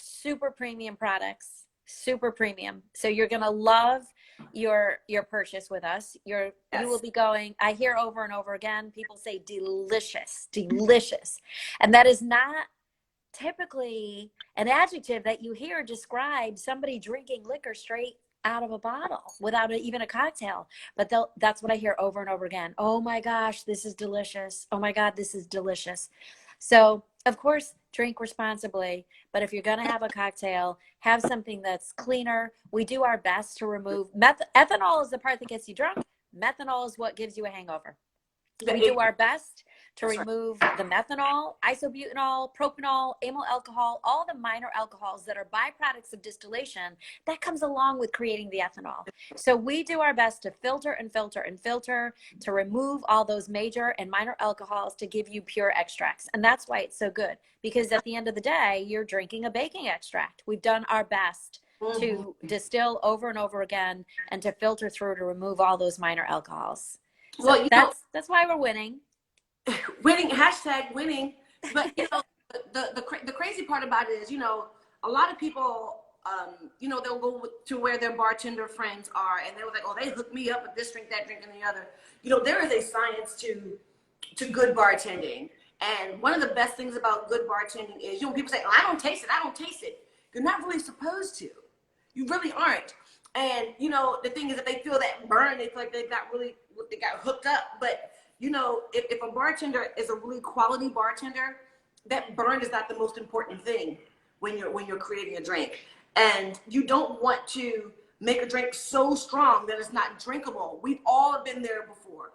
Super premium products, super premium. So you're gonna love your purchase with us. You will be going. I hear over and over again people say delicious, delicious, and that is not typically an adjective that you hear describe somebody drinking liquor straight out of a bottle without even a cocktail. But that's what I hear over and over again. Oh my gosh, this is delicious. Oh my God, this is delicious. So of course, drink responsibly, but if you're going to have a cocktail, have something that's cleaner. We do our best to remove ethanol is the part that gets you drunk. Methanol is what gives you a hangover. We do our best to remove the methanol, isobutanol, propanol, amyl alcohol, all the minor alcohols that are byproducts of distillation that comes along with creating the ethanol. So we do our best to filter and filter and filter to remove all those major and minor alcohols to give you pure extracts. And that's why it's so good, because at the end of the day, you're drinking a baking extract. We've done our best to distill over and over again and to filter through to remove all those minor alcohols. So well, that's why we're winning.
Winning, hashtag winning. But you know, the crazy part about it is, you know, a lot of people, you know, they'll go to where their bartender friends are, and they're like, oh, they hooked me up with this drink, that drink, and the other. You know, there is a science to good bartending, and one of the best things about good bartending is, you know, people say, oh, I don't taste it, I don't taste it. You're not really supposed to. You really aren't. And you know, the thing is, if they feel that burn, they feel like they got hooked up. But you know, if a bartender is a really quality bartender, that burn is not the most important thing when you're creating a drink. And you don't want to make a drink so strong that it's not drinkable. We've all been there before.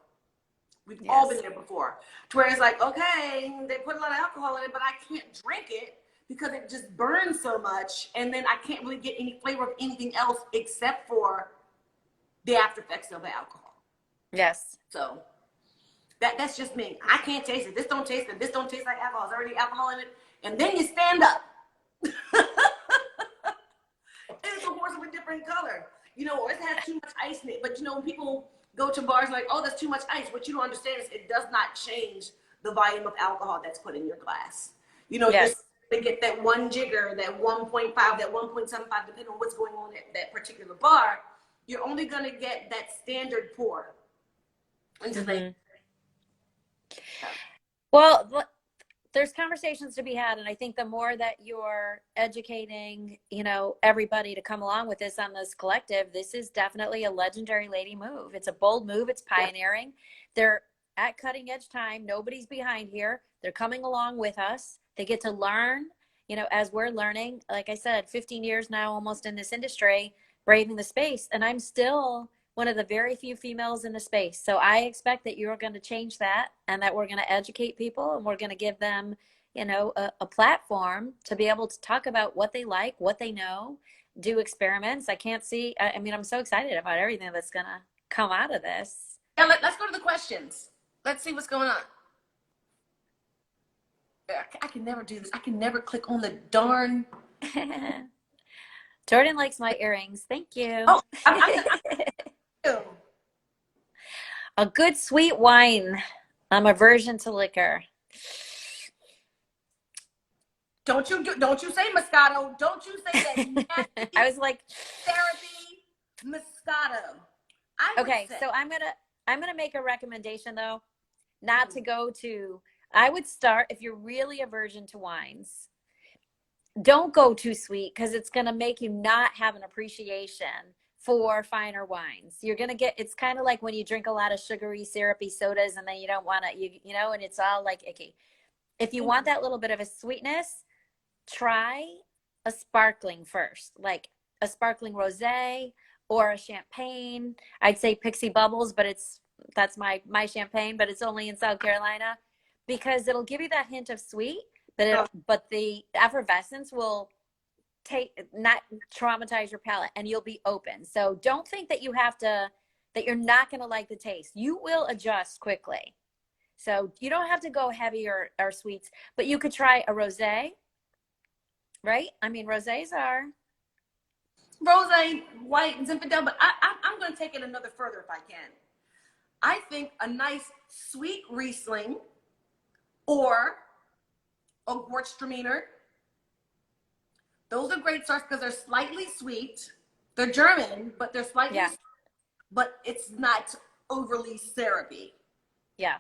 We've all been there before. To where it's like, okay, they put a lot of alcohol in it, but I can't drink it because it just burns so much, and then I can't really get any flavor of anything else except for the after effects of the alcohol.
Yes.
So that's just me. I can't taste it. This don't taste it. This don't taste like alcohol. There's already alcohol in it. And then you stand up. It's a horse of a different color. You know, or it has too much ice in it. But you know, when people go to bars like, oh, that's too much ice. What you don't understand is it does not change the volume of alcohol that's put in your glass. You know, you're
Yes.
to get that one jigger, that 1.5, that 1.75, depending on what's going on at that particular bar. You're only going to get that standard pour.
Mm-hmm. Well, there's conversations to be had, and I think the more that you're educating, you know, everybody to come along with this on this collective, this is definitely a legendary lady move. It's a bold move. It's pioneering. They're at cutting edge time. Nobody's behind here. They're coming along with us. They get to learn, you know, as we're learning. Like I said, 15 years now almost in this industry, braving the space, and I'm still one of the very few females in the space. So I expect that you're going to change that, and that we're going to educate people, and we're going to give them, you know, a platform to be able to talk about what they like, what they know, do experiments. I mean, I'm so excited about everything that's going to come out of this.
Yeah, let's go to the questions. Let's see what's going on. I can never do this. I can never click on the darn.
Jordan likes my earrings. Thank you.
Oh, I'm
A good sweet wine. I'm aversion to liquor.
Don't you say Moscato. Don't you say that nasty
I was like,
therapy Moscato.
okay, so I'm gonna make a recommendation though, not to go to. I would start if you're really aversion to wines. Don't go too sweet because it's gonna make you not have an appreciation for finer wines. You're gonna get. It's kind of like when you drink a lot of sugary, syrupy sodas, and then you don't want to, you know, and it's all like icky. If you want that little bit of a sweetness, try a sparkling first, like a sparkling rosé or a champagne. I'd say Pixie Bubbles, but that's my champagne, but it's only in South Carolina, because it'll give you that hint of sweet, but the effervescence will not traumatize your palate, and you'll be open. So don't think that that you're not going to like the taste. You will adjust quickly. So you don't have to go heavy or sweets, but you could try a rosé, right? I mean, rosés are
rosé, white, and Zinfandel, but I'm going to take it another further if I can. I think a nice sweet Riesling or a Gewürztraminer, those are great starts because they're slightly sweet. They're German, but they're slightly sweet, but it's not overly syrupy.
Yeah.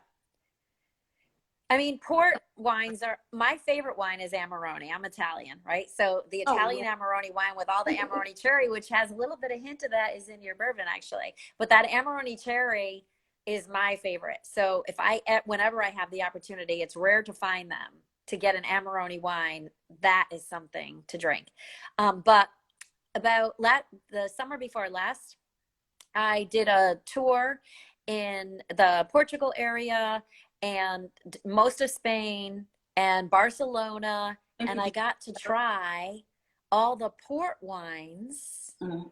I mean, port wines are, my favorite wine is Amarone. I'm Italian, right? So the Italian Amarone wine with all the Amarone cherry, which has a little bit of hint of that, is in your bourbon actually. But that Amarone cherry is my favorite. So whenever I have the opportunity, it's rare to find them, to get an Amarone wine. That is something to drink. But about the summer before last, I did a tour in the Portugal area and most of Spain and Barcelona, and I got to try all the port wines. Mm-hmm.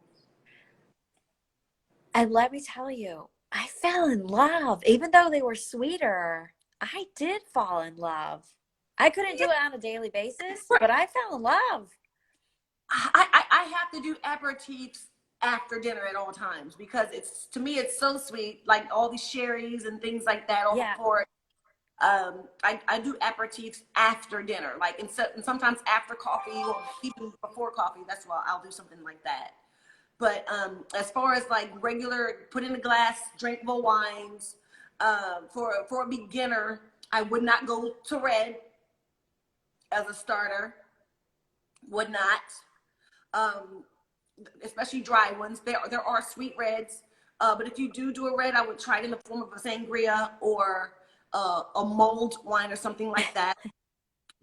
And let me tell you, I fell in love. Even though they were sweeter, I did fall in love. I couldn't do it on a daily basis, but I fell in love.
I have to do aperitifs after dinner at all times because to me it's so sweet, like all these sherries and things like that. Port. I do aperitifs after dinner, like and sometimes after coffee or even before coffee. That's why I'll do something like that. But as far as like regular, put in a glass, drinkable wines, for a beginner, I would not go to red as a starter. Would not, especially dry ones. There are sweet reds, but if you do a red, I would try it in the form of a sangria or a mulled wine or something like that.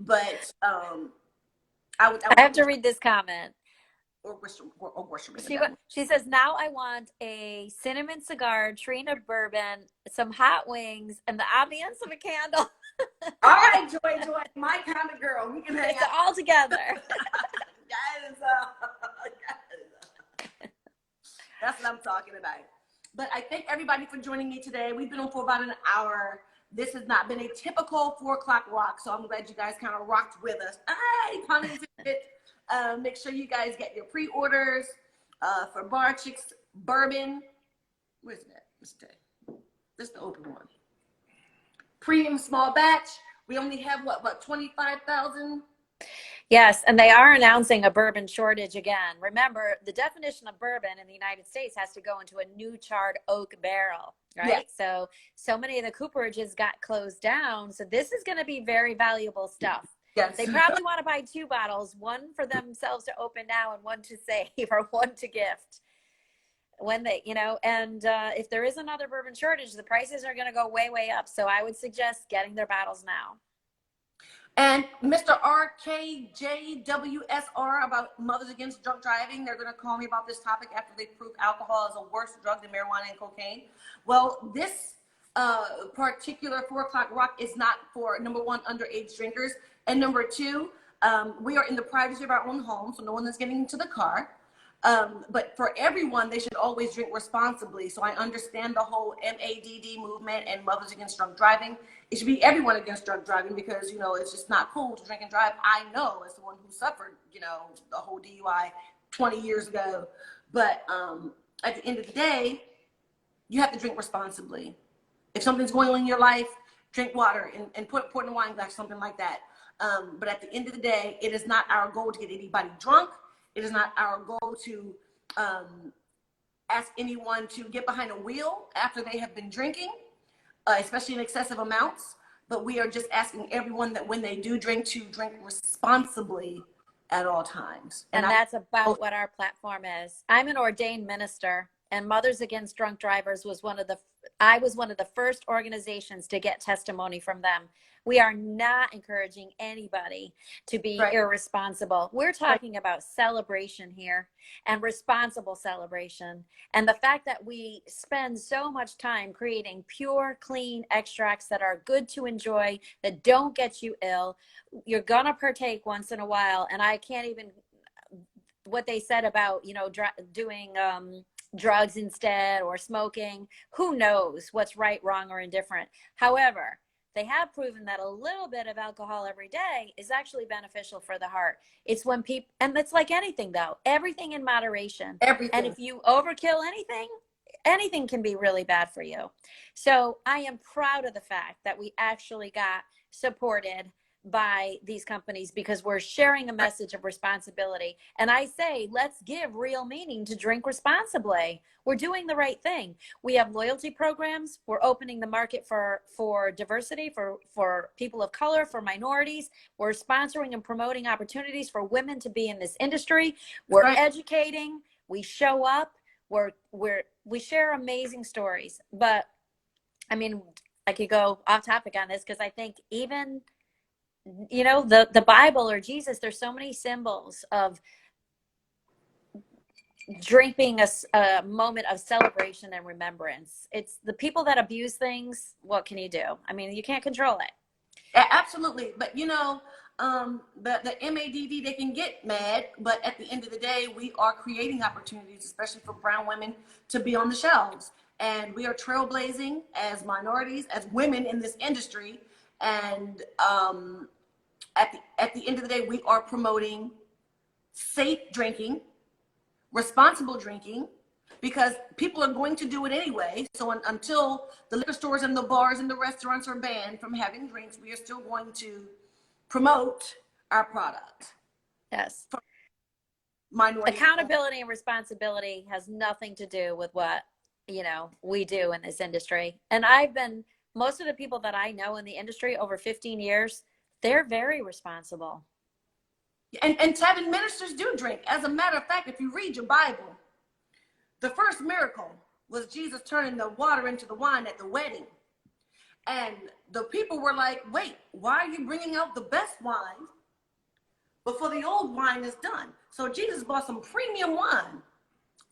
But I would
have to read this comment. She says, now I want a cinnamon cigar, Trina bourbon, some hot wings, and the ambience of a candle.
All right, Joy, my kind of girl. We can hang
out. All together.
Yes. That's what I'm talking about. But I thank everybody for joining me today. We've been on for about an hour. This has not been a typical 4 o'clock rock, so I'm glad you guys kind of rocked with us. Make sure you guys get your pre-orders for Bar Chixx Bourbon. Where's that? This is the open one. Premium small batch We only have what 25,000?
Yes, and they are announcing a bourbon shortage again. Remember, the definition of bourbon in the United States has to go into a new charred oak barrel,
Yeah.
right? So many of the cooperages got closed down. So this is going to be very valuable stuff.
Yes.
They probably want to buy 2 bottles, one for themselves to open now and one to save or one to gift. When they, and if there is another bourbon shortage, the prices are going to go way, way up. So I would suggest getting their bottles now.
And Mr. RKJWSR about Mothers Against Drunk Driving, they're going to call me about this topic after they prove alcohol is a worse drug than marijuana and cocaine. Well, this particular 4 o'clock rock is not for, number one, underage drinkers, and number two, we are in the privacy of our own home, so no one is getting into the car. But for everyone, they should always drink responsibly. So I understand the whole MADD movement and Mothers Against Drunk Driving. It should be everyone against drunk driving because, it's just not cool to drink and drive. I know as the one who suffered, the whole DUI 20 years ago. But at the end of the day, you have to drink responsibly. If something's going on in your life, drink water and put in a wine glass, something like that. But at the end of the day, it is not our goal to get anybody drunk. It is not our goal to ask anyone to get behind a wheel after they have been drinking, especially in excessive amounts. But we are just asking everyone that when they do drink, to drink responsibly at all times.
And that's about what our platform is. I'm an ordained minister, and Mothers Against Drunk Drivers was I was one of the first organizations to get testimony from them. We are not encouraging anybody to be irresponsible. We're talking about celebration here and responsible celebration. And the fact that we spend so much time creating pure, clean extracts that are good to enjoy, that don't get you ill. You're going to partake once in a while. And I can't even, what they said about, doing drugs instead or smoking, who knows what's right, wrong, or indifferent. However, they have proven that a little bit of alcohol every day is actually beneficial for the heart. It's when people, and it's like anything though, everything in moderation.
Everything.
And if you overkill anything can be really bad for you. So I am proud of the fact that we actually got supported by these companies because we're sharing a message of responsibility. And I say, let's give real meaning to drink responsibly. We're doing the right thing. We have loyalty programs. We're opening the market for diversity, for people of color, for minorities. We're sponsoring and promoting opportunities for women to be in this industry. We're educating. We show up. We share amazing stories. But I mean, I could go off topic on this because I think even the Bible or Jesus, there's so many symbols of drinking a moment of celebration and remembrance. It's the people that abuse things. What can you do? I mean, you can't control it.
Absolutely. But the MADD, they can get mad, but at the end of the day, we are creating opportunities, especially for brown women, to be on the shelves. And we are trailblazing as minorities, as women in this industry. And at the end of the day, we are promoting safe drinking, responsible drinking, because people are going to do it anyway. So until the liquor stores and the bars and the restaurants are banned from having drinks, we are still going to promote our product.
Yes.
Minority
accountability and responsibility has nothing to do with what we do in this industry. And most of the people that I know in the industry over 15 years, they're very responsible.
And Tavern ministers do drink. As a matter of fact, if you read your Bible, the first miracle was Jesus turning the water into the wine at the wedding. And the people were like, wait, why are you bringing out the best wine before the old wine is done? So Jesus bought some premium wine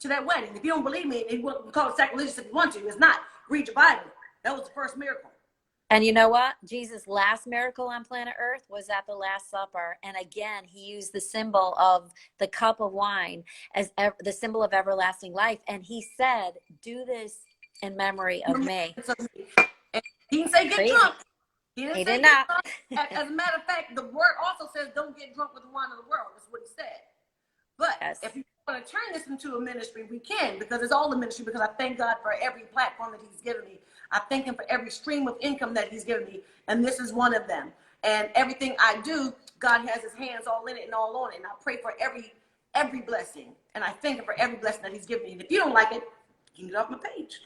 to that wedding. If you don't believe me, you can call it sacrilegious if you want to. It's not. Read your Bible. That was the first miracle.
And you know what? Jesus' last miracle on planet Earth was at the Last Supper. And again, he used the symbol of the cup of wine as the symbol of everlasting life. And he said, do this in memory of me.
He didn't say get drunk.
He did not.
As a matter of fact, the word also says don't get drunk with the wine of the world. That's what he said. But if you want to turn this into a ministry, we can, because it's all a ministry, because I thank God for every platform that he's given me. I thank him for every stream of income that he's given me. And this is one of them. And everything I do, God has his hands all in it and all on it. And I pray for every blessing. And I thank him for every blessing that he's given me. And if you don't like it, you can get off my page.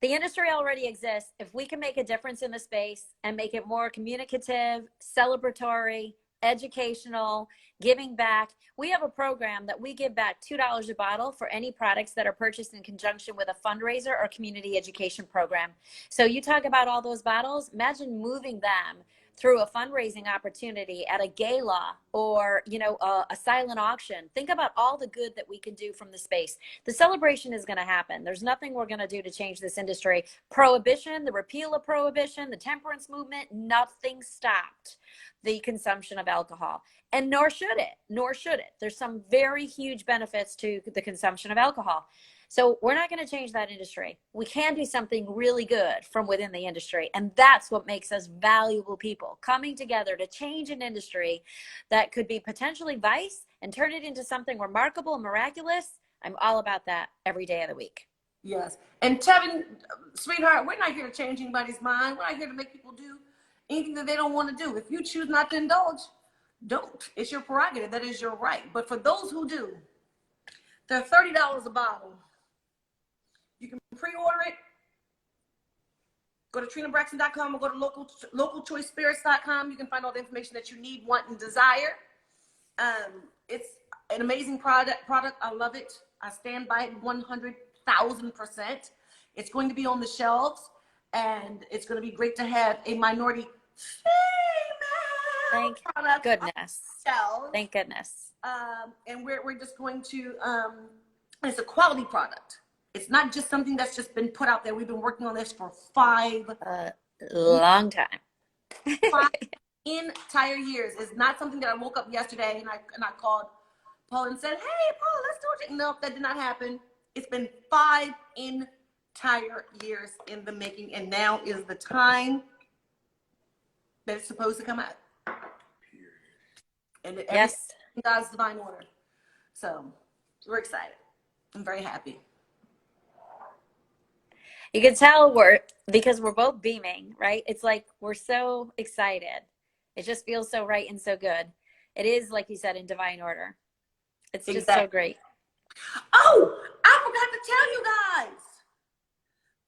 The industry already exists. If we can make a difference in the space and make it more communicative, celebratory, educational, giving back, we have a program that we give back $2 a bottle for any products that are purchased in conjunction with a fundraiser or community education program. So you talk about all those bottles, imagine moving them through a fundraising opportunity at a gala or, you know, a silent auction. Think about all the good that we can do from the space. The celebration is going to happen. There's nothing we're going to do to change this industry. Prohibition, the repeal of prohibition, the temperance movement, nothing stopped the consumption of alcohol. And nor should it. There's some very huge benefits to the consumption of alcohol. So we're not going to change that industry. We can do something really good from within the industry. And that's what makes us valuable people, coming together to change an industry that could be potentially vice and turn it into something remarkable and miraculous. I'm all about that every day of the week.
Yes. And Tevin, sweetheart, we're not here to change anybody's mind. We're not here to make people do anything that they don't want to do. If you choose not to indulge, don't. It's your prerogative. That is your right. But for those who do, they're $30 a bottle. You can pre-order it. Go to TrinaBraxton.com or go to localchoicespirits.com. You can find all the information that you need, want, and desire. It's an amazing product. I love it. I stand by it 100,000%. It's going to be on the shelves, and it's going to be great to have a minority female product
goodness.
on shelves.
Thank goodness.
And we're just going to, it's a quality product. It's not just something that's just been put out there. We've been working on this for
long time.
5 entire years. It's not something that I woke up yesterday and I called Paul and said, "Hey, Paul, let's do it." No, that did not happen. It's been 5 entire years in the making, and now is the time that it's supposed to come out. And
yes,
in God's divine order. So we're excited. I'm very happy.
You can tell because we're both beaming, right? It's like we're so excited. It just feels so right and so good. It is, like you said, in divine order. It's just so great.
Oh, I forgot to tell you guys.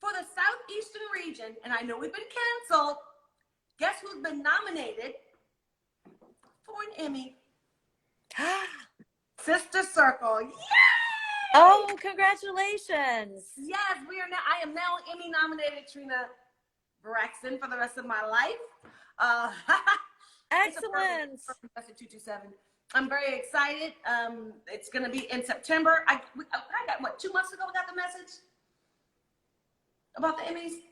For the Southeastern region, and I know we've been canceled, guess who's been nominated for an Emmy? Sister Circle. Yay!
Oh, congratulations.
Yes, I am now Emmy nominated Trina Braxton for the rest of my life.
Excellent.
227. I'm very excited. It's going to be in September. I got, what, 2 months ago we got the message about the Emmys?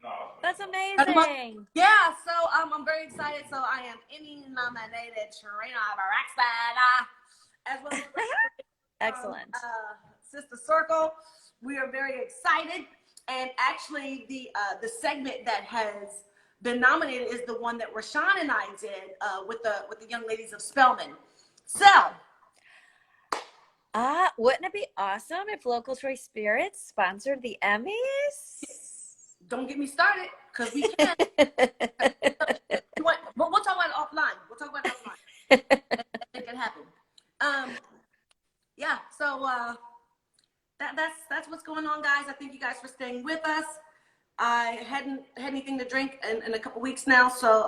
No.
That's amazing.
Yeah, so I'm very excited. So I am Emmy nominated Trina Braxton, as well as
excellent.
Sister Circle. We are very excited, and actually the segment that has been nominated is the one that Rashawn and I did with the young ladies of Spelman. So
wouldn't it be awesome if Local Choice Spirits sponsored the Emmys?
Don't get me started, because we can. But we'll talk about it offline. Make it happen. Yeah, so that's what's going on, guys. I thank you guys for staying with us. I hadn't had anything to drink in a couple weeks now, so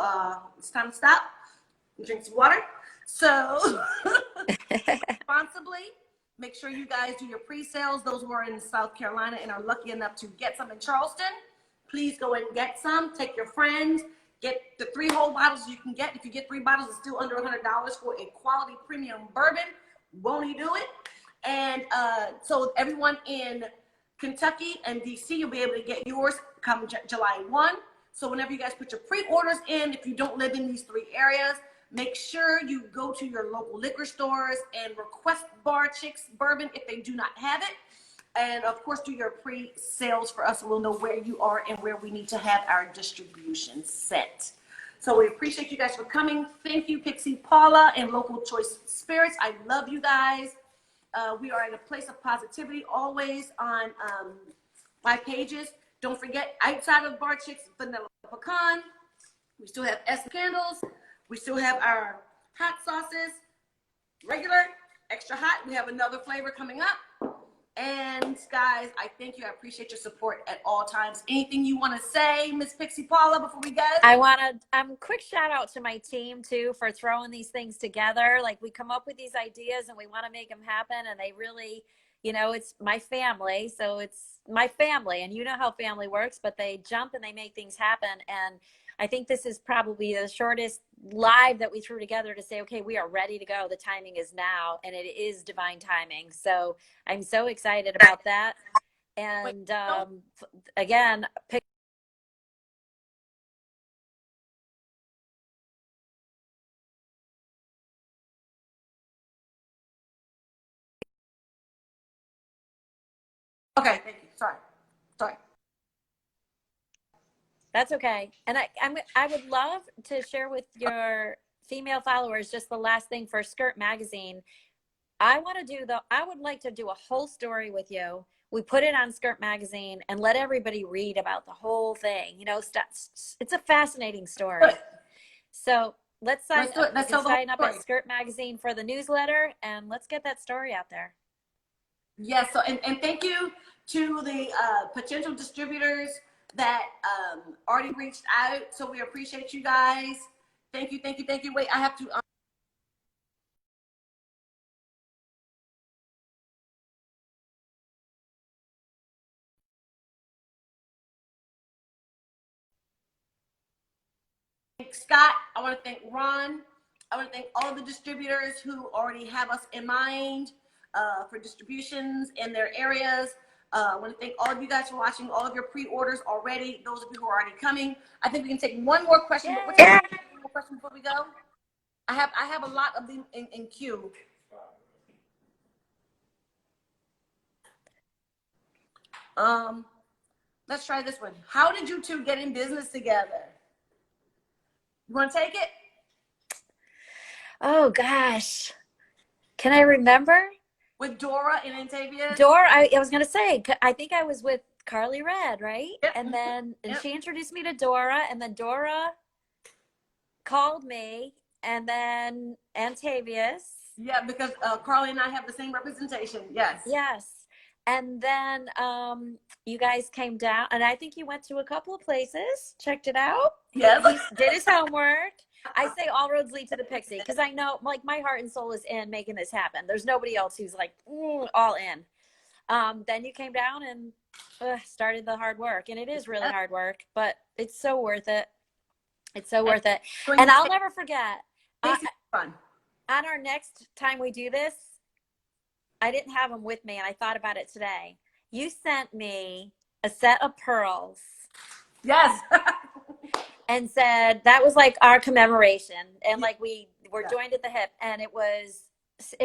it's time to stop and drink some water. So responsibly, make sure you guys do your pre-sales. Those who are in South Carolina and are lucky enough to get some in Charleston, please go and get some. Take your friends. Get the 3 whole bottles you can get. If you get 3 bottles, it's still under $100 for a quality premium bourbon. Won't he do it? And so everyone in Kentucky and DC, you'll be able to get yours come July 1. So whenever you guys put your pre-orders in, if you don't live in these 3 areas, make sure you go to your local liquor stores and request Chixx Bourbon if they do not have it. And of course, do your pre-sales for us, so we'll know where you are and where we need to have our distribution set. So we appreciate you guys for coming. Thank you, Pixie, Paula, and Local Choice Spirits. I love you guys. We are in a place of positivity always on my pages. Don't forget, outside of Chixx Vanilla Pecan, we still have Essence candles. We still have our hot sauces, regular, extra hot. We have another flavor coming up. And guys, I thank you. I appreciate your support at all times. Anything you want to say, Miss Pixie Paula, before we go?
I want to quick shout out to my team too for throwing these things together. Like, we come up with these ideas and we want to make them happen, and they really, you know, it's my family, so it's my family, and you know how family works, but they jump and they make things happen. And I think this is probably the shortest live that we threw together to say, okay, we are ready to go. The timing is now, and it is divine timing. So I'm so excited about that. And again,
Okay, thank you. Sorry.
that's okay. And I would love to share with your female followers just the last thing for Skirt Magazine. I would like to do a whole story with you. We put it on Skirt Magazine and let everybody read about the whole thing. You know, it's a fascinating story. So let's sign up. You can sign up at Skirt Magazine for the newsletter, and let's get that story out there.
Yes. So, and thank you to the potential distributors that already reached out. So we appreciate you guys. Thank you. Wait, I have to. Thank Scott. I want to thank Ron. I want to thank all of the distributors who already have us in mind for distributions in their areas. I want to thank all of you guys for watching, all of your pre-orders already, those of you who are already coming. I think we can take one more question. One more question before we go. I have a lot of them in queue. Let's try this one. How did you two get in business together? You want to take it?
Oh gosh, can I remember?
With Dora and Antavia?
Dora, I was going to say, I think I was with Carly Red, right?
Yep.
And then
Yep.
she introduced me to Dora, and then Dora called me, and then Antavius.
Yeah, because Carly and I have the same representation. Yes.
Yes. And then you guys came down, and I think you went to a couple of places, checked it out.
Yes.
He did his homework. I say all roads lead to the Pixie because I know, like, my heart and soul is in making this happen. There's nobody else who's like all in. Then you came down and started the hard work, and it is really hard work, but it's so worth it. It's so worth it. And I'll never forget.
Fun.
On our next time we do this, I didn't have them with me, and I thought about it today. You sent me a set of pearls.
Yes.
And said that was like our commemoration, and like we were joined at the hip, and it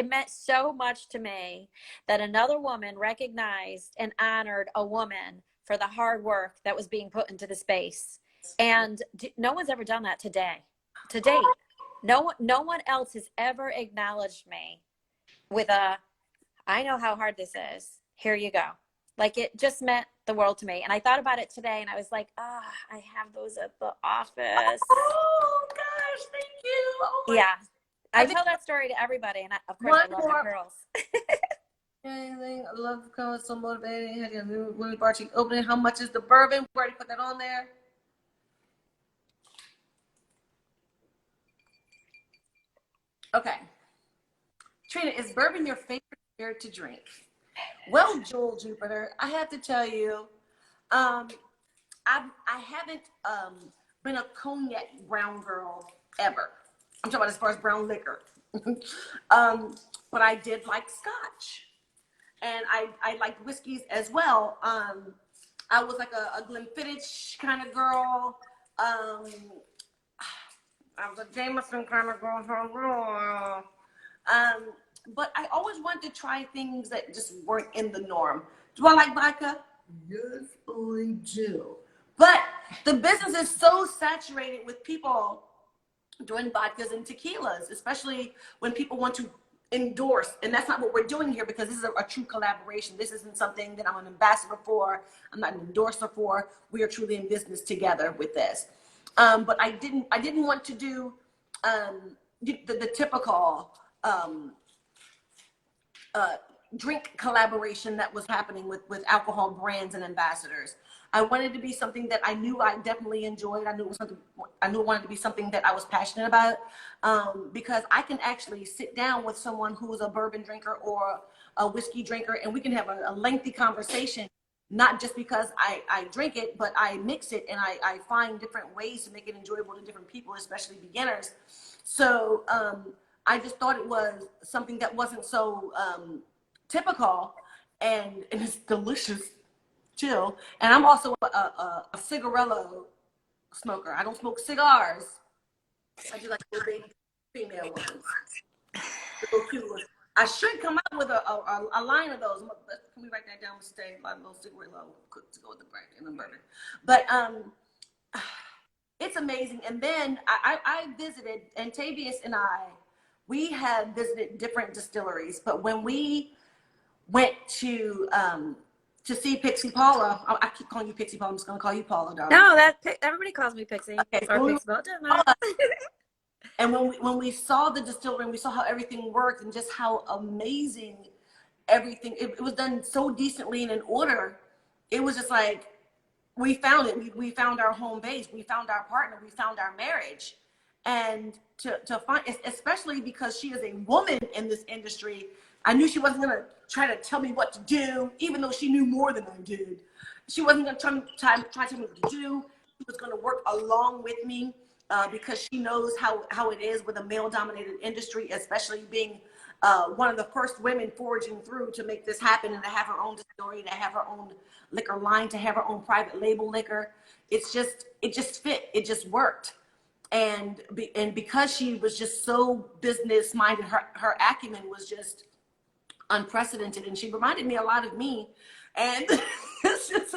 meant so much to me that another woman recognized and honored a woman for the hard work that was being put into the space. And no one's ever done that to date. No one else has ever acknowledged me with I know how hard this is. Here you go. Like, it just meant the world to me. And I thought about it today, and I was like, I have those at the office.
Oh, gosh, thank you. Oh,
yeah. I tell that story to everybody, and of course, I love the pearls.
I love coming so motivating. Had a new barching opening. How much is the bourbon? We already put that on there. Okay. Trina, is bourbon your favorite spirit to drink? Well, Joel Jupiter, I have to tell you, I haven't been a cognac brown girl ever. I'm talking about as far as brown liquor. But I did like Scotch, and I liked whiskeys as well. I was like a Glenfiddich kind of girl. I was a Jameson kind of girl. But I always wanted to try things that just weren't in the norm. Do I like vodka? Yes, I do. But the business is so saturated with people doing vodkas and tequilas, especially when people want to endorse. And that's not what we're doing here, because this is a true collaboration. This isn't something that I'm an ambassador for. I'm not an endorser for. We are truly in business together with this. But I didn't want to do the typical drink collaboration that was happening with alcohol brands and ambassadors. I wanted to be something that I knew I definitely enjoyed. I knew it was something. I knew it wanted to be something that I was passionate about, because I can actually sit down with someone who is a bourbon drinker or a whiskey drinker, and we can have a lengthy conversation. Not just because I drink it, but I mix it and I find different ways to make it enjoyable to different people, especially beginners. So I just thought it was something that wasn't so typical, and it's delicious too. And I'm also a cigarello smoker. I don't smoke cigars. I do like the baby female ones. The little cute ones. I should come out with a line of those. Can we write that down? Stay a little cigarello to go with the brand and the bourbon. But it's amazing. And then I visited, and Tavius and we have visited different distilleries. But when we went to see Pixie Paula, I keep calling you Pixie Paula. I'm just gonna call you Paula, darling.
No, everybody calls me Pixie.
Okay,
Or
so
Pixie Paula, doesn't matter.
And when we saw the distillery and we saw how everything worked and just how amazing everything, it was done so decently and in order. It was just like, we found it. We found our home base. We found our partner. We found our marriage. And to find, especially because she is a woman in this industry, I knew she wasn't going to try to tell me what to do, even though she knew more than I did. She wasn't going to try to tell me what to do. She was going to work along with me. Because she knows how it is with a male-dominated industry, especially being one of the first women forging through to make this happen, and to have her own distillery, to have her own liquor line, to have her own private label liquor. It just fit. It just worked. And because she was just so business-minded, her acumen was just unprecedented, and she reminded me a lot of me. And it's just,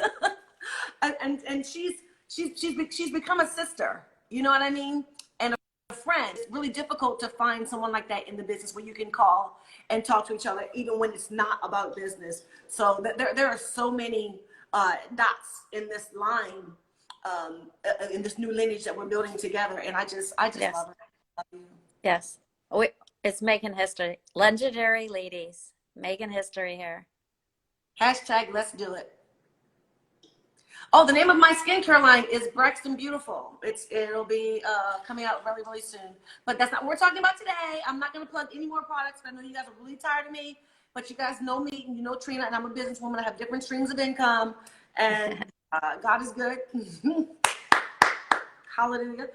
and she's become a sister. You know what I mean? And a friend. It's really difficult to find someone like that in the business where you can call and talk to each other, even when it's not about business. So there are so many dots in this line, in this new lineage that we're building together. And I just
Yes.
love it. I love you.
Yes. It's making history. Legendary ladies making history here.
Hashtag let's do it. Oh, the name of my skincare line is Braxton Beautiful. It'll be coming out very, very soon. But that's not what we're talking about today. I'm not going to plug any more products. I know you guys are really tired of me, but you guys know me, and you know Trina, and I'm a businesswoman. I have different streams of income, and God is good. Hallelujah.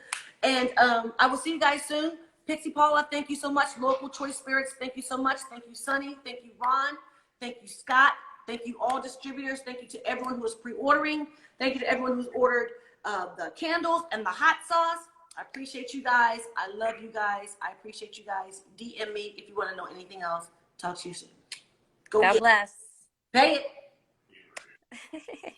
And I will see you guys soon. Pixie Paula, thank you so much. Local Choice Spirits, thank you so much. Thank you, Sunny. Thank you, Ron. Thank you, Scott. Thank you, all distributors. Thank you to everyone who is pre-ordering. Thank you to everyone who's ordered the candles and the hot sauce. I appreciate you guys. I love you guys. I appreciate you guys. DM me if you want to know anything else. Talk to you soon.
God bless.
Pay it.